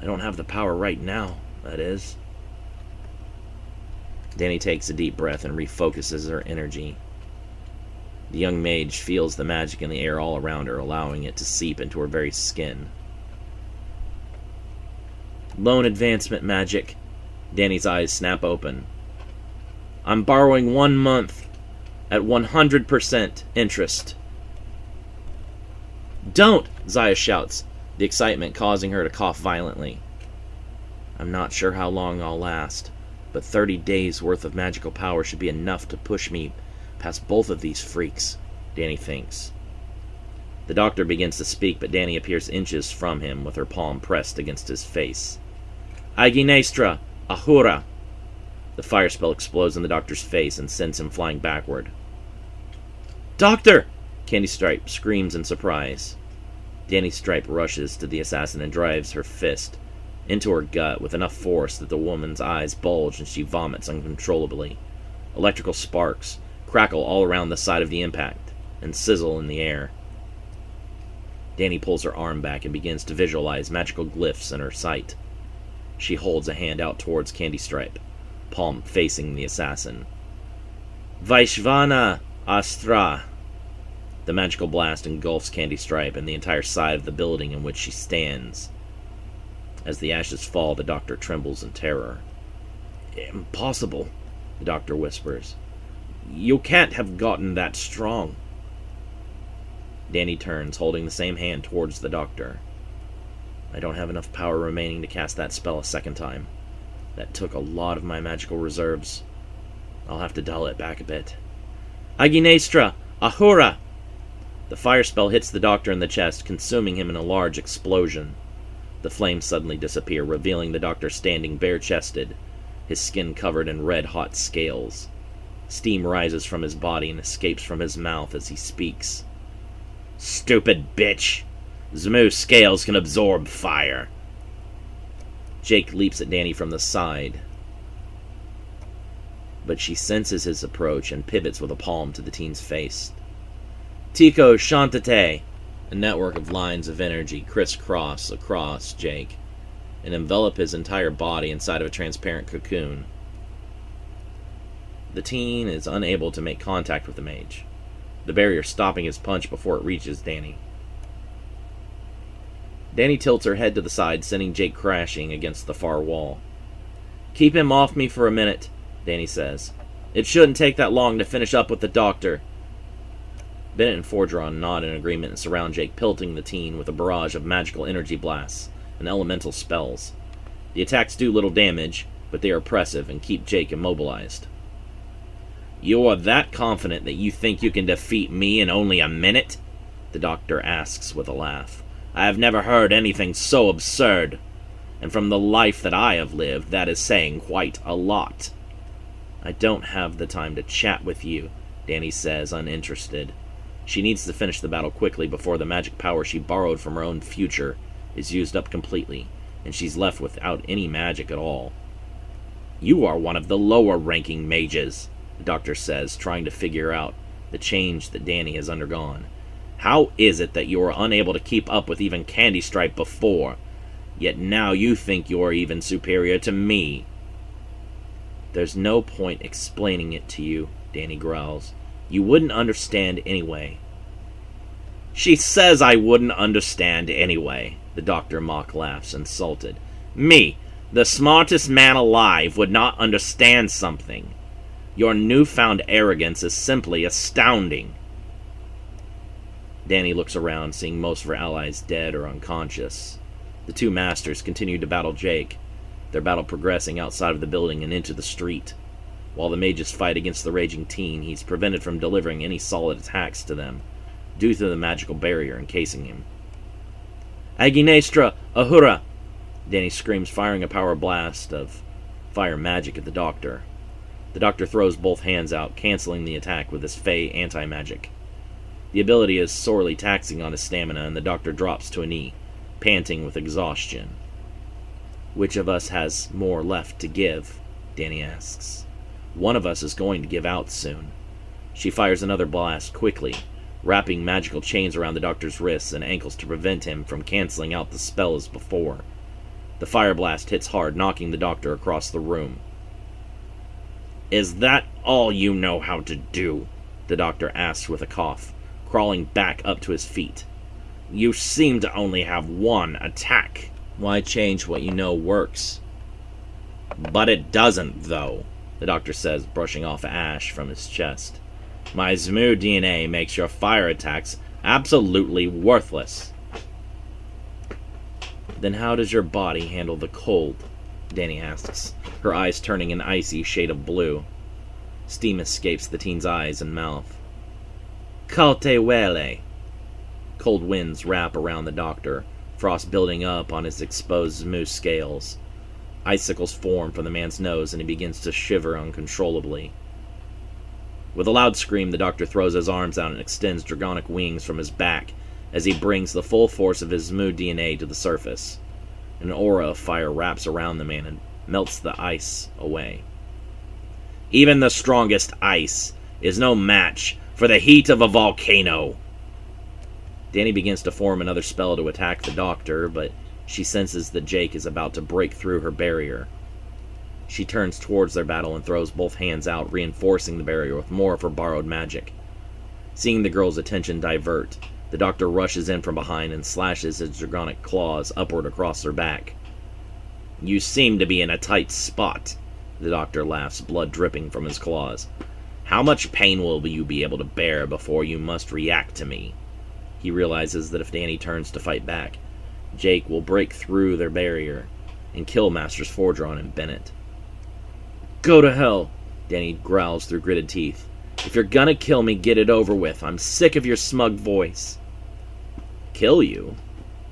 I don't have the power right now, that is. Danny takes a deep breath and refocuses her energy. The young mage feels the magic in the air all around her, allowing it to seep into her very skin. Loan advancement magic. Danny's eyes snap open. I'm borrowing 1 month at 100% interest. Don't! Zaya shouts, the excitement causing her to cough violently. I'm not sure how long I'll last, but 30 days worth of magical power should be enough to push me past both of these freaks, Danny thinks. The doctor begins to speak, but Danny appears inches from him with her palm pressed against his face. Aginestra, Ahura! The fire spell explodes in the doctor's face and sends him flying backward. Doctor! Candy Stripe screams in surprise. Danny Stripe rushes to the assassin and drives her fist into her gut with enough force that the woman's eyes bulge and she vomits uncontrollably. Electrical sparks crackle all around the side of the impact and sizzle in the air. Danny pulls her arm back and begins to visualize magical glyphs in her sight. She holds a hand out towards Candy Stripe, palm facing the assassin. Vaishvana Astra! The magical blast engulfs Candy Stripe and the entire side of the building in which she stands. As the ashes fall, the doctor trembles in terror. Impossible, the doctor whispers. You can't have gotten that strong. Danny turns, holding the same hand towards the doctor. I don't have enough power remaining to cast that spell a second time. That took a lot of my magical reserves. I'll have to dial it back a bit. Aginestra! Ahura! The fire spell hits the doctor in the chest, consuming him in a large explosion. The flames suddenly disappear, revealing the doctor standing bare-chested, his skin covered in red-hot scales. Steam rises from his body and escapes from his mouth as he speaks. Stupid bitch! Zmu's scales can absorb fire. Jake leaps at Danny from the side, but she senses his approach and pivots with a palm to the teen's face. Tico Shantate! A network of lines of energy crisscross across Jake and envelop his entire body inside of a transparent cocoon. The teen is unable to make contact with the mage, the barrier stopping his punch before it reaches Danny. Danny tilts her head to the side, sending Jake crashing against the far wall. "Keep him off me for a minute," Danny says. "It shouldn't take that long to finish up with the doctor." Bennett and Fordron nod in agreement and surround Jake, pelting the teen with a barrage of magical energy blasts and elemental spells. The attacks do little damage, but they are oppressive and keep Jake immobilized. "You are that confident that you think you can defeat me in only a minute?" the doctor asks with a laugh. "I have never heard anything so absurd. And from the life that I have lived, that is saying quite a lot." "I don't have the time to chat with you," Danny says, uninterested. She needs to finish the battle quickly before the magic power she borrowed from her own future is used up completely, and she's left without any magic at all. "You are one of the lower-ranking mages," the doctor says, trying to figure out the change that Danny has undergone. "How is it that you were unable to keep up with even Candy Stripe before? Yet now you think you are even superior to me." "There's no point explaining it to you," Danny growls. "You wouldn't understand anyway." "She says I wouldn't understand anyway," the doctor mock laughs, insulted. "Me, the smartest man alive, would not understand something. Your newfound arrogance is simply astounding." Danny looks around, seeing most of her allies dead or unconscious. The two masters continue to battle Jake, their battle progressing outside of the building and into the street. While the mages fight against the raging teen, he's prevented from delivering any solid attacks to them, due to the magical barrier encasing him. "Aginestra, Ahura!" Danny screams, firing a power blast of fire magic at the doctor. The doctor throws both hands out, canceling the attack with his Fey anti-magic. The ability is sorely taxing on his stamina, and the doctor drops to a knee, panting with exhaustion. "Which of us has more left to give?" Danny asks. "One of us is going to give out soon." She fires another blast quickly, wrapping magical chains around the doctor's wrists and ankles to prevent him from canceling out the spell as before. The fire blast hits hard, knocking the doctor across the room. "Is that all you know how to do?" the doctor asks with a cough, crawling back up to his feet. "You seem to only have one attack." "Why change what you know works?" "But it doesn't, though," the doctor says, brushing off ash from his chest. "My Zmu DNA makes your fire attacks absolutely worthless." "Then how does your body handle the cold?" Danny asks, her eyes turning an icy shade of blue. Steam escapes the teen's eyes and mouth. "Calte wele." Cold winds wrap around the doctor, frost building up on his exposed Zmu scales. Icicles form from the man's nose, and he begins to shiver uncontrollably. With a loud scream, the doctor throws his arms out and extends dragonic wings from his back as he brings the full force of his Zmu DNA to the surface. An aura of fire wraps around the man and melts the ice away. "Even the strongest ice is no match for the heat of a volcano." Danny begins to form another spell to attack the doctor, but she senses that Jake is about to break through her barrier. She turns towards their battle and throws both hands out, reinforcing the barrier with more of her borrowed magic. Seeing the girl's attention divert, the doctor rushes in from behind and slashes his dragonic claws upward across her back. "You seem to be in a tight spot," the doctor laughs, blood dripping from his claws. "How much pain will you be able to bear before you must react to me?" He realizes that if Danny turns to fight back, Jake will break through their barrier and kill Masters Fordron and Bennett. "Go to hell," Danny growls through gritted teeth. "If you're gonna kill me, get it over with. I'm sick of your smug voice." "Kill you?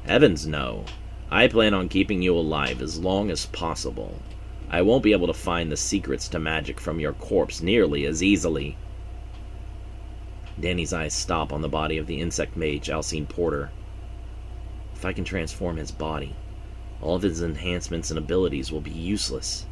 Heavens no. I plan on keeping you alive as long as possible. I won't be able to find the secrets to magic from your corpse nearly as easily." Danny's eyes stop on the body of the insect mage, Alcine Porter. If I can transform his body, all of his enhancements and abilities will be useless.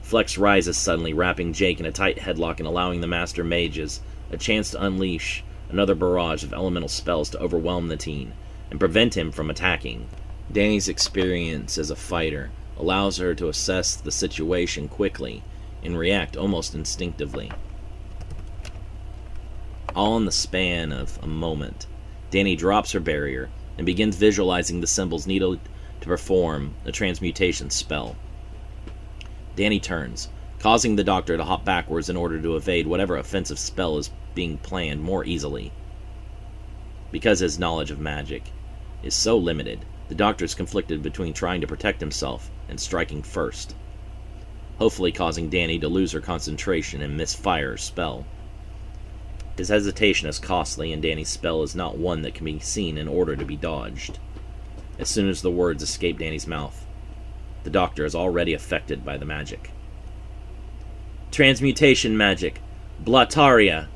Flex rises suddenly, wrapping Jake in a tight headlock and allowing the Master Mages a chance to unleash another barrage of elemental spells to overwhelm the teen and prevent him from attacking. Danny's experience as a fighter allows her to assess the situation quickly and react almost instinctively. All in the span of a moment, Danny drops her barrier, and begins visualizing the symbols needed to perform a transmutation spell. Danny turns, causing the doctor to hop backwards in order to evade whatever offensive spell is being planned more easily. Because his knowledge of magic is so limited, the doctor is conflicted between trying to protect himself and striking first, hopefully causing Danny to lose her concentration and misfire her spell. His hesitation is costly, and Danny's spell is not one that can be seen in order to be dodged. As soon as the words escape Danny's mouth, the doctor is already affected by the magic. Transmutation magic! Blataria!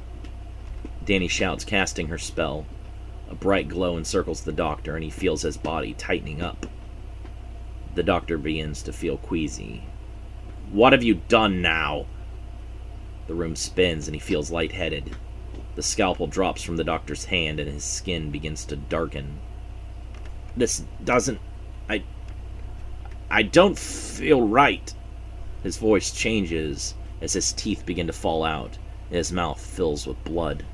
Danny shouts, casting her spell. A bright glow encircles the doctor, and he feels his body tightening up. The doctor begins to feel queasy. What have you done now? The room spins, and he feels lightheaded. The scalpel drops from the doctor's hand, and his skin begins to darken. This doesn't... I don't feel right. His voice changes as his teeth begin to fall out, and his mouth fills with blood.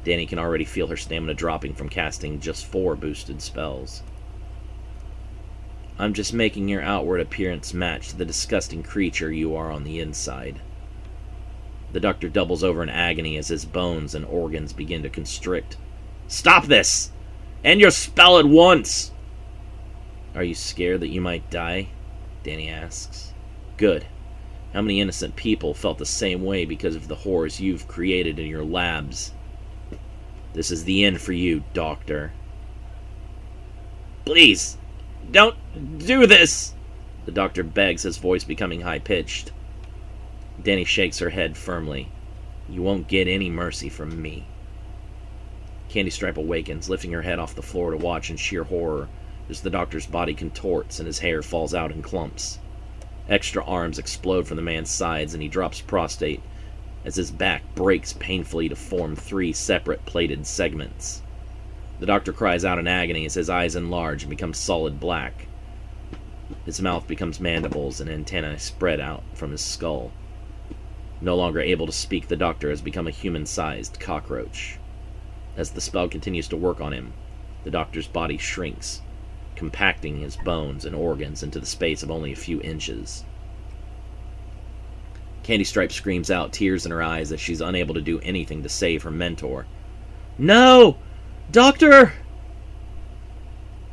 Danny can already feel her stamina dropping from casting just 4 boosted spells. I'm just making your outward appearance match the disgusting creature you are on the inside. The doctor doubles over in agony as his bones and organs begin to constrict. Stop this! End your spell at once! Are you scared that you might die? Danny asks. Good. How many innocent people felt the same way because of the horrors you've created in your labs? This is the end for you, Doctor. Please, don't do this! The doctor begs, his voice becoming high-pitched. Danny shakes her head firmly. You won't get any mercy from me. Candy Stripe awakens, lifting her head off the floor to watch in sheer horror as the doctor's body contorts and his hair falls out in clumps. Extra arms explode from the man's sides, and he drops prostrate as his back breaks painfully to form 3 separate plated segments. The doctor cries out in agony as his eyes enlarge and become solid black. His mouth becomes mandibles, and antennae spread out from his skull. No longer able to speak, the doctor has become a human-sized cockroach. As the spell continues to work on him, the doctor's body shrinks, compacting his bones and organs into the space of only a few inches. Candy Stripe screams out, tears in her eyes, as she's unable to do anything to save her mentor. No! Doctor!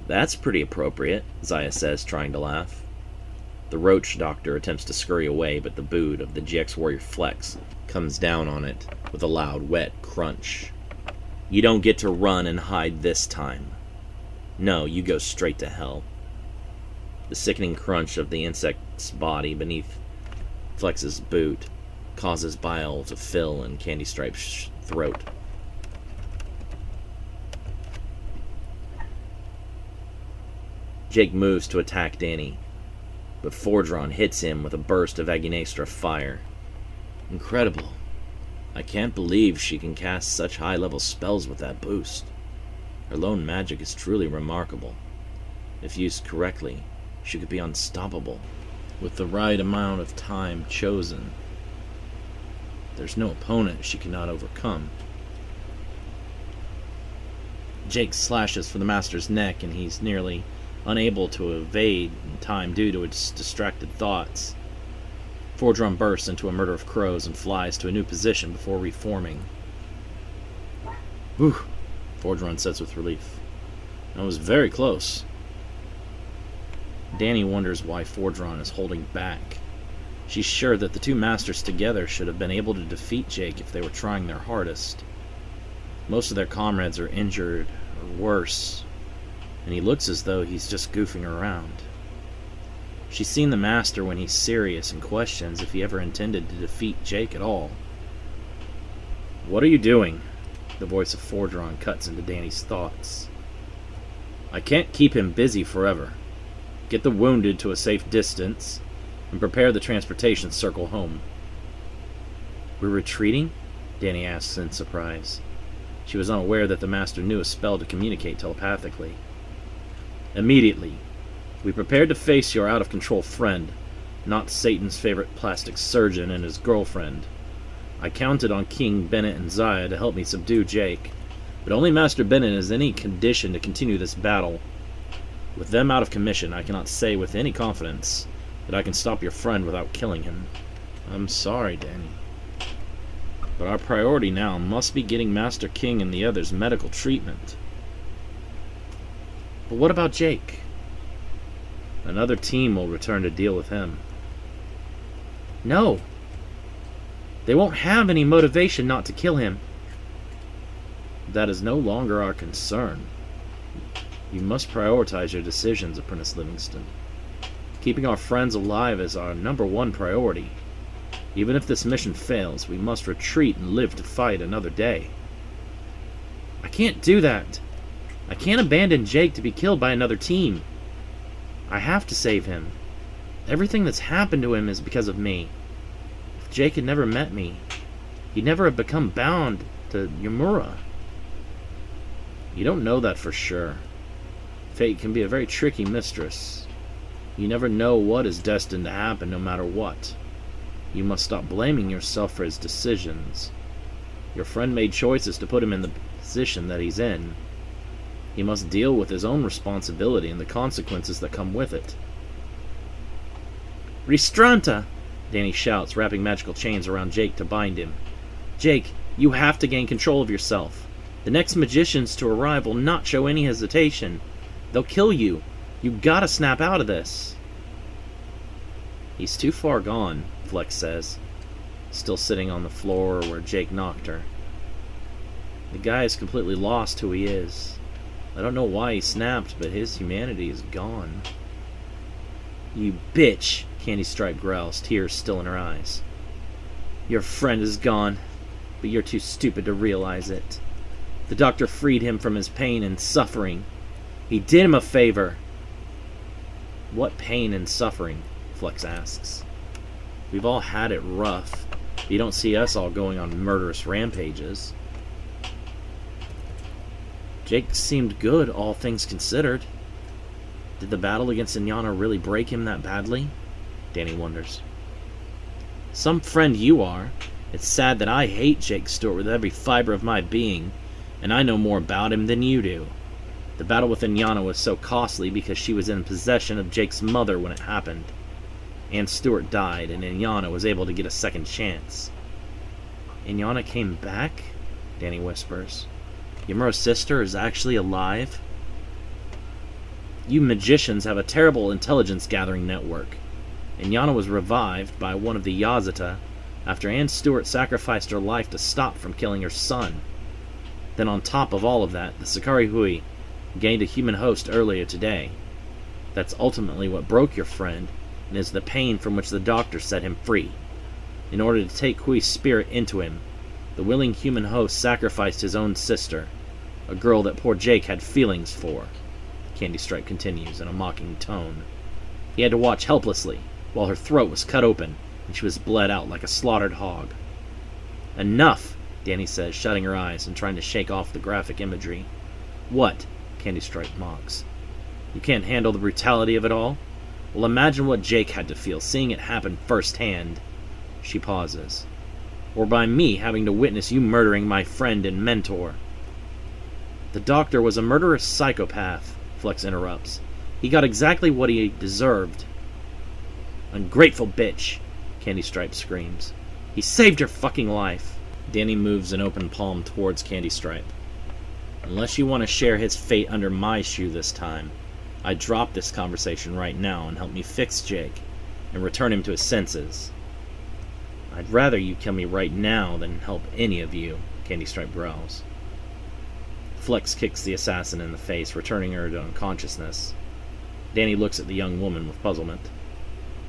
That's pretty appropriate, Zaya says, trying to laugh. The Roach Doctor attempts to scurry away, but the boot of the GX Warrior Flex comes down on it with a loud, wet crunch. You don't get to run and hide this time. No, you go straight to hell. The sickening crunch of the insect's body beneath Flex's boot causes bile to fill in Candy Stripe's throat. Jake moves to attack Danny, but Fordron hits him with a burst of Aguinestra fire. Incredible. I can't believe she can cast such high-level spells with that boost. Her lone magic is truly remarkable. If used correctly, she could be unstoppable. With the right amount of time chosen, there's no opponent she cannot overcome. Jake slashes for the Master's neck, and he's nearly unable to evade in time due to its distracted thoughts. Fordron bursts into a murder of crows and flies to a new position before reforming. Whew, Fordron says with relief. That was very close. Danny wonders why Fordron is holding back. She's sure that the two masters together should have been able to defeat Jake if they were trying their hardest. Most of their comrades are injured, or worse, and he looks as though he's just goofing around. She's seen the Master when he's serious and questions if he ever intended to defeat Jake at all. What are you doing? The voice of Fordron cuts into Danny's thoughts. I can't keep him busy forever. Get the wounded to a safe distance, and prepare the transportation circle home. We're retreating? Danny asks in surprise. She was unaware that the Master knew a spell to communicate telepathically. Immediately. We prepared to face your out-of-control friend, not Satan's favorite plastic surgeon and his girlfriend. I counted on King, Bennett, and Zaya to help me subdue Jake. But only Master Bennett is in any condition to continue this battle. With them out of commission, I cannot say with any confidence that I can stop your friend without killing him. I'm sorry, Danny. But our priority now must be getting Master King and the others medical treatment. But what about Jake? Another team will return to deal with him. No. They won't have any motivation not to kill him. That is no longer our concern. You must prioritize your decisions, Apprentice Livingston. Keeping our friends alive is our #1 priority. Even if this mission fails, we must retreat and live to fight another day. I can't do that. I can't abandon Jake to be killed by another team. I have to save him. Everything that's happened to him is because of me. If Jake had never met me, he'd never have become bound to Yamura. You don't know that for sure. Fate can be a very tricky mistress. You never know what is destined to happen no matter what. You must stop blaming yourself for his decisions. Your friend made choices to put him in the position that he's in. He must deal with his own responsibility and the consequences that come with it. Ristranta! Danny shouts, wrapping magical chains around Jake to bind him. Jake, you have to gain control of yourself. The next magicians to arrive will not show any hesitation. They'll kill you. You gotta snap out of this. He's too far gone, Flex says, still sitting on the floor where Jake knocked her. The guy has completely lost who he is. I don't know why he snapped, but his humanity is gone. You bitch, Candy Stripe growls, tears still in her eyes. Your friend is gone, but you're too stupid to realize it. The doctor freed him from his pain and suffering. He did him a favor. What pain and suffering? Flex asks. We've all had it rough. You don't see us all going on murderous rampages. Jake seemed good, all things considered. Did the battle against Inyana really break him that badly? Danny wonders. Some friend you are. It's sad that I hate Jake Stewart with every fiber of my being, and I know more about him than you do. The battle with Inyana was so costly because she was in possession of Jake's mother when it happened. Ann Stewart died, and Inyana was able to get a second chance. Inyana came back? Danny whispers. Yamura's sister is actually alive? You magicians have a terrible intelligence-gathering network. Inyana was revived by one of the Yazata after Ann Stewart sacrificed her life to stop from killing her son. Then on top of all of that, the Sakari Hui gained a human host earlier today. That's ultimately what broke your friend, and is the pain from which the doctor set him free. In order to take Hui's spirit into him, the willing human host sacrificed his own sister, a girl that poor Jake had feelings for. Candy Stripe continues in a mocking tone. He had to watch helplessly while her throat was cut open and she was bled out like a slaughtered hog. Enough, Danny says, shutting her eyes and trying to shake off the graphic imagery. What? Candy Stripe mocks. You can't handle the brutality of it all? Well, imagine what Jake had to feel, seeing it happen firsthand. She pauses. Or by me having to witness you murdering my friend and mentor. The doctor was a murderous psychopath, Flex interrupts. He got exactly what he deserved. Ungrateful bitch, Candy Stripe screams. He saved your fucking life. Danny moves an open palm towards Candy Stripe. Unless you want to share his fate under my shoe this time, I drop this conversation right now and help me fix Jake and return him to his senses. I'd rather you kill me right now than help any of you, Candy Stripe growls. Flex kicks the assassin in the face, returning her to unconsciousness. Danny looks at the young woman with puzzlement.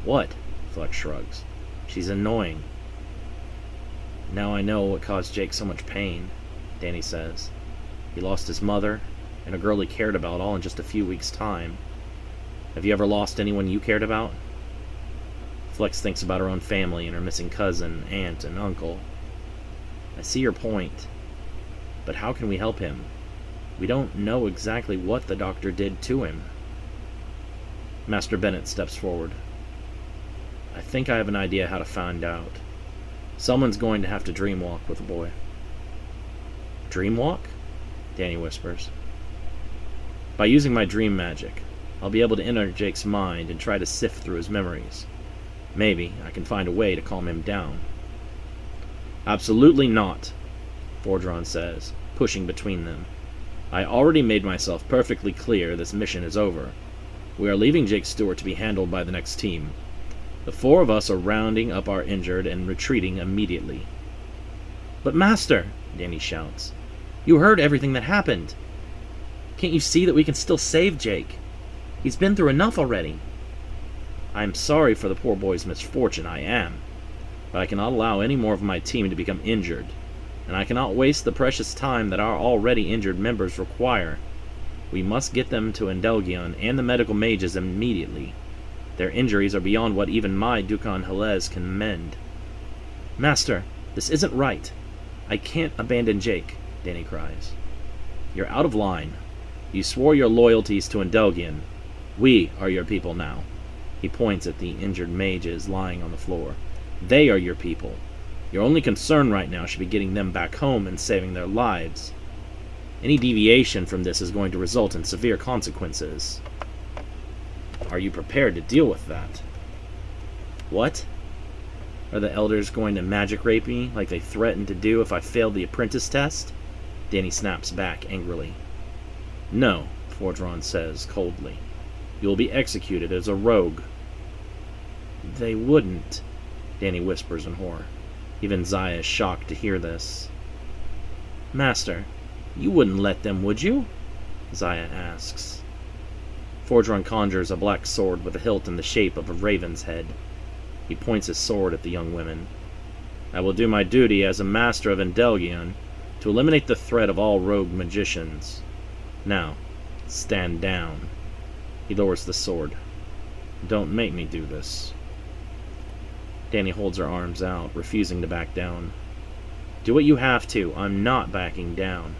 What? Flex shrugs. She's annoying. Now I know what caused Jake so much pain, Danny says. He lost his mother and a girl he cared about all in just a few weeks' time. Have you ever lost anyone you cared about? Flex thinks about her own family and her missing cousin, aunt, and uncle. I see your point. But how can we help him? We don't know exactly what the doctor did to him. Master Bennett steps forward. I think I have an idea how to find out. Someone's going to have to dreamwalk with the boy. Dreamwalk? Danny whispers. By using my dream magic, I'll be able to enter Jake's mind and try to sift through his memories. Maybe I can find a way to calm him down. Absolutely not, Fordron says, pushing between them. I already made myself perfectly clear this mission is over. We are leaving Jake Stewart to be handled by the next team. The 4 of us are rounding up our injured and retreating immediately. But Master, Danny shouts, you heard everything that happened. Can't you see that we can still save Jake? He's been through enough already. I'm sorry for the poor boy's misfortune, I am. But I cannot allow any more of my team to become injured, and I cannot waste the precious time that our already injured members require. We must get them to Endelgion and the medical mages immediately. Their injuries are beyond what even my Dukan Helez can mend. Master, this isn't right. I can't abandon Jake, Danny cries. You're out of line. You swore your loyalties to Endelgion. We are your people now. He points at the injured mages lying on the floor. They are your people. Your only concern right now should be getting them back home and saving their lives. Any deviation from this is going to result in severe consequences. Are you prepared to deal with that? What? Are the elders going to magic rape me like they threatened to do if I failed the apprentice test? Danny snaps back angrily. No, Fordron says coldly. You will be executed as a rogue. They wouldn't, Danny whispers in horror. Even Zaya is shocked to hear this. Master, you wouldn't let them, would you? Zaya asks. Fordron conjures a black sword with a hilt in the shape of a raven's head. He points his sword at the young women. I will do my duty as a master of Endelgion to eliminate the threat of all rogue magicians. Now, stand down. He lowers the sword. Don't make me do this. Danny holds her arms out, refusing to back down. Do what you have to. I'm not backing down.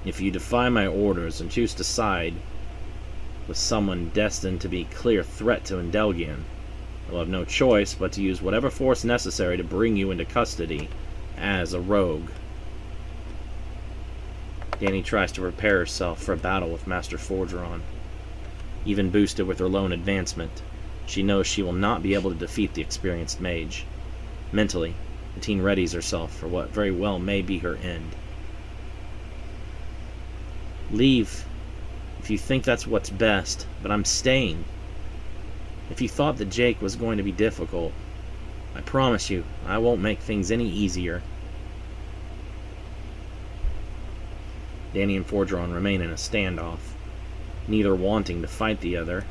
If you defy my orders and choose to side with someone destined to be a clear threat to Endelgion, I'll have no choice but to use whatever force necessary to bring you into custody as a rogue. Danny tries to prepare herself for a battle with Master Fordron. Even boosted with her lone advancement, she knows she will not be able to defeat the experienced mage. Mentally, the teen readies herself for what very well may be her end. Leave, if you think that's what's best, but I'm staying. If you thought that Jake was going to be difficult, I promise you, I won't make things any easier. Danny and Fordron remain in a standoff, neither wanting to fight the other,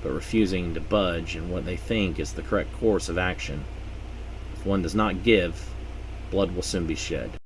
but refusing to budge in what they think is the correct course of action. If one does not give, blood will soon be shed.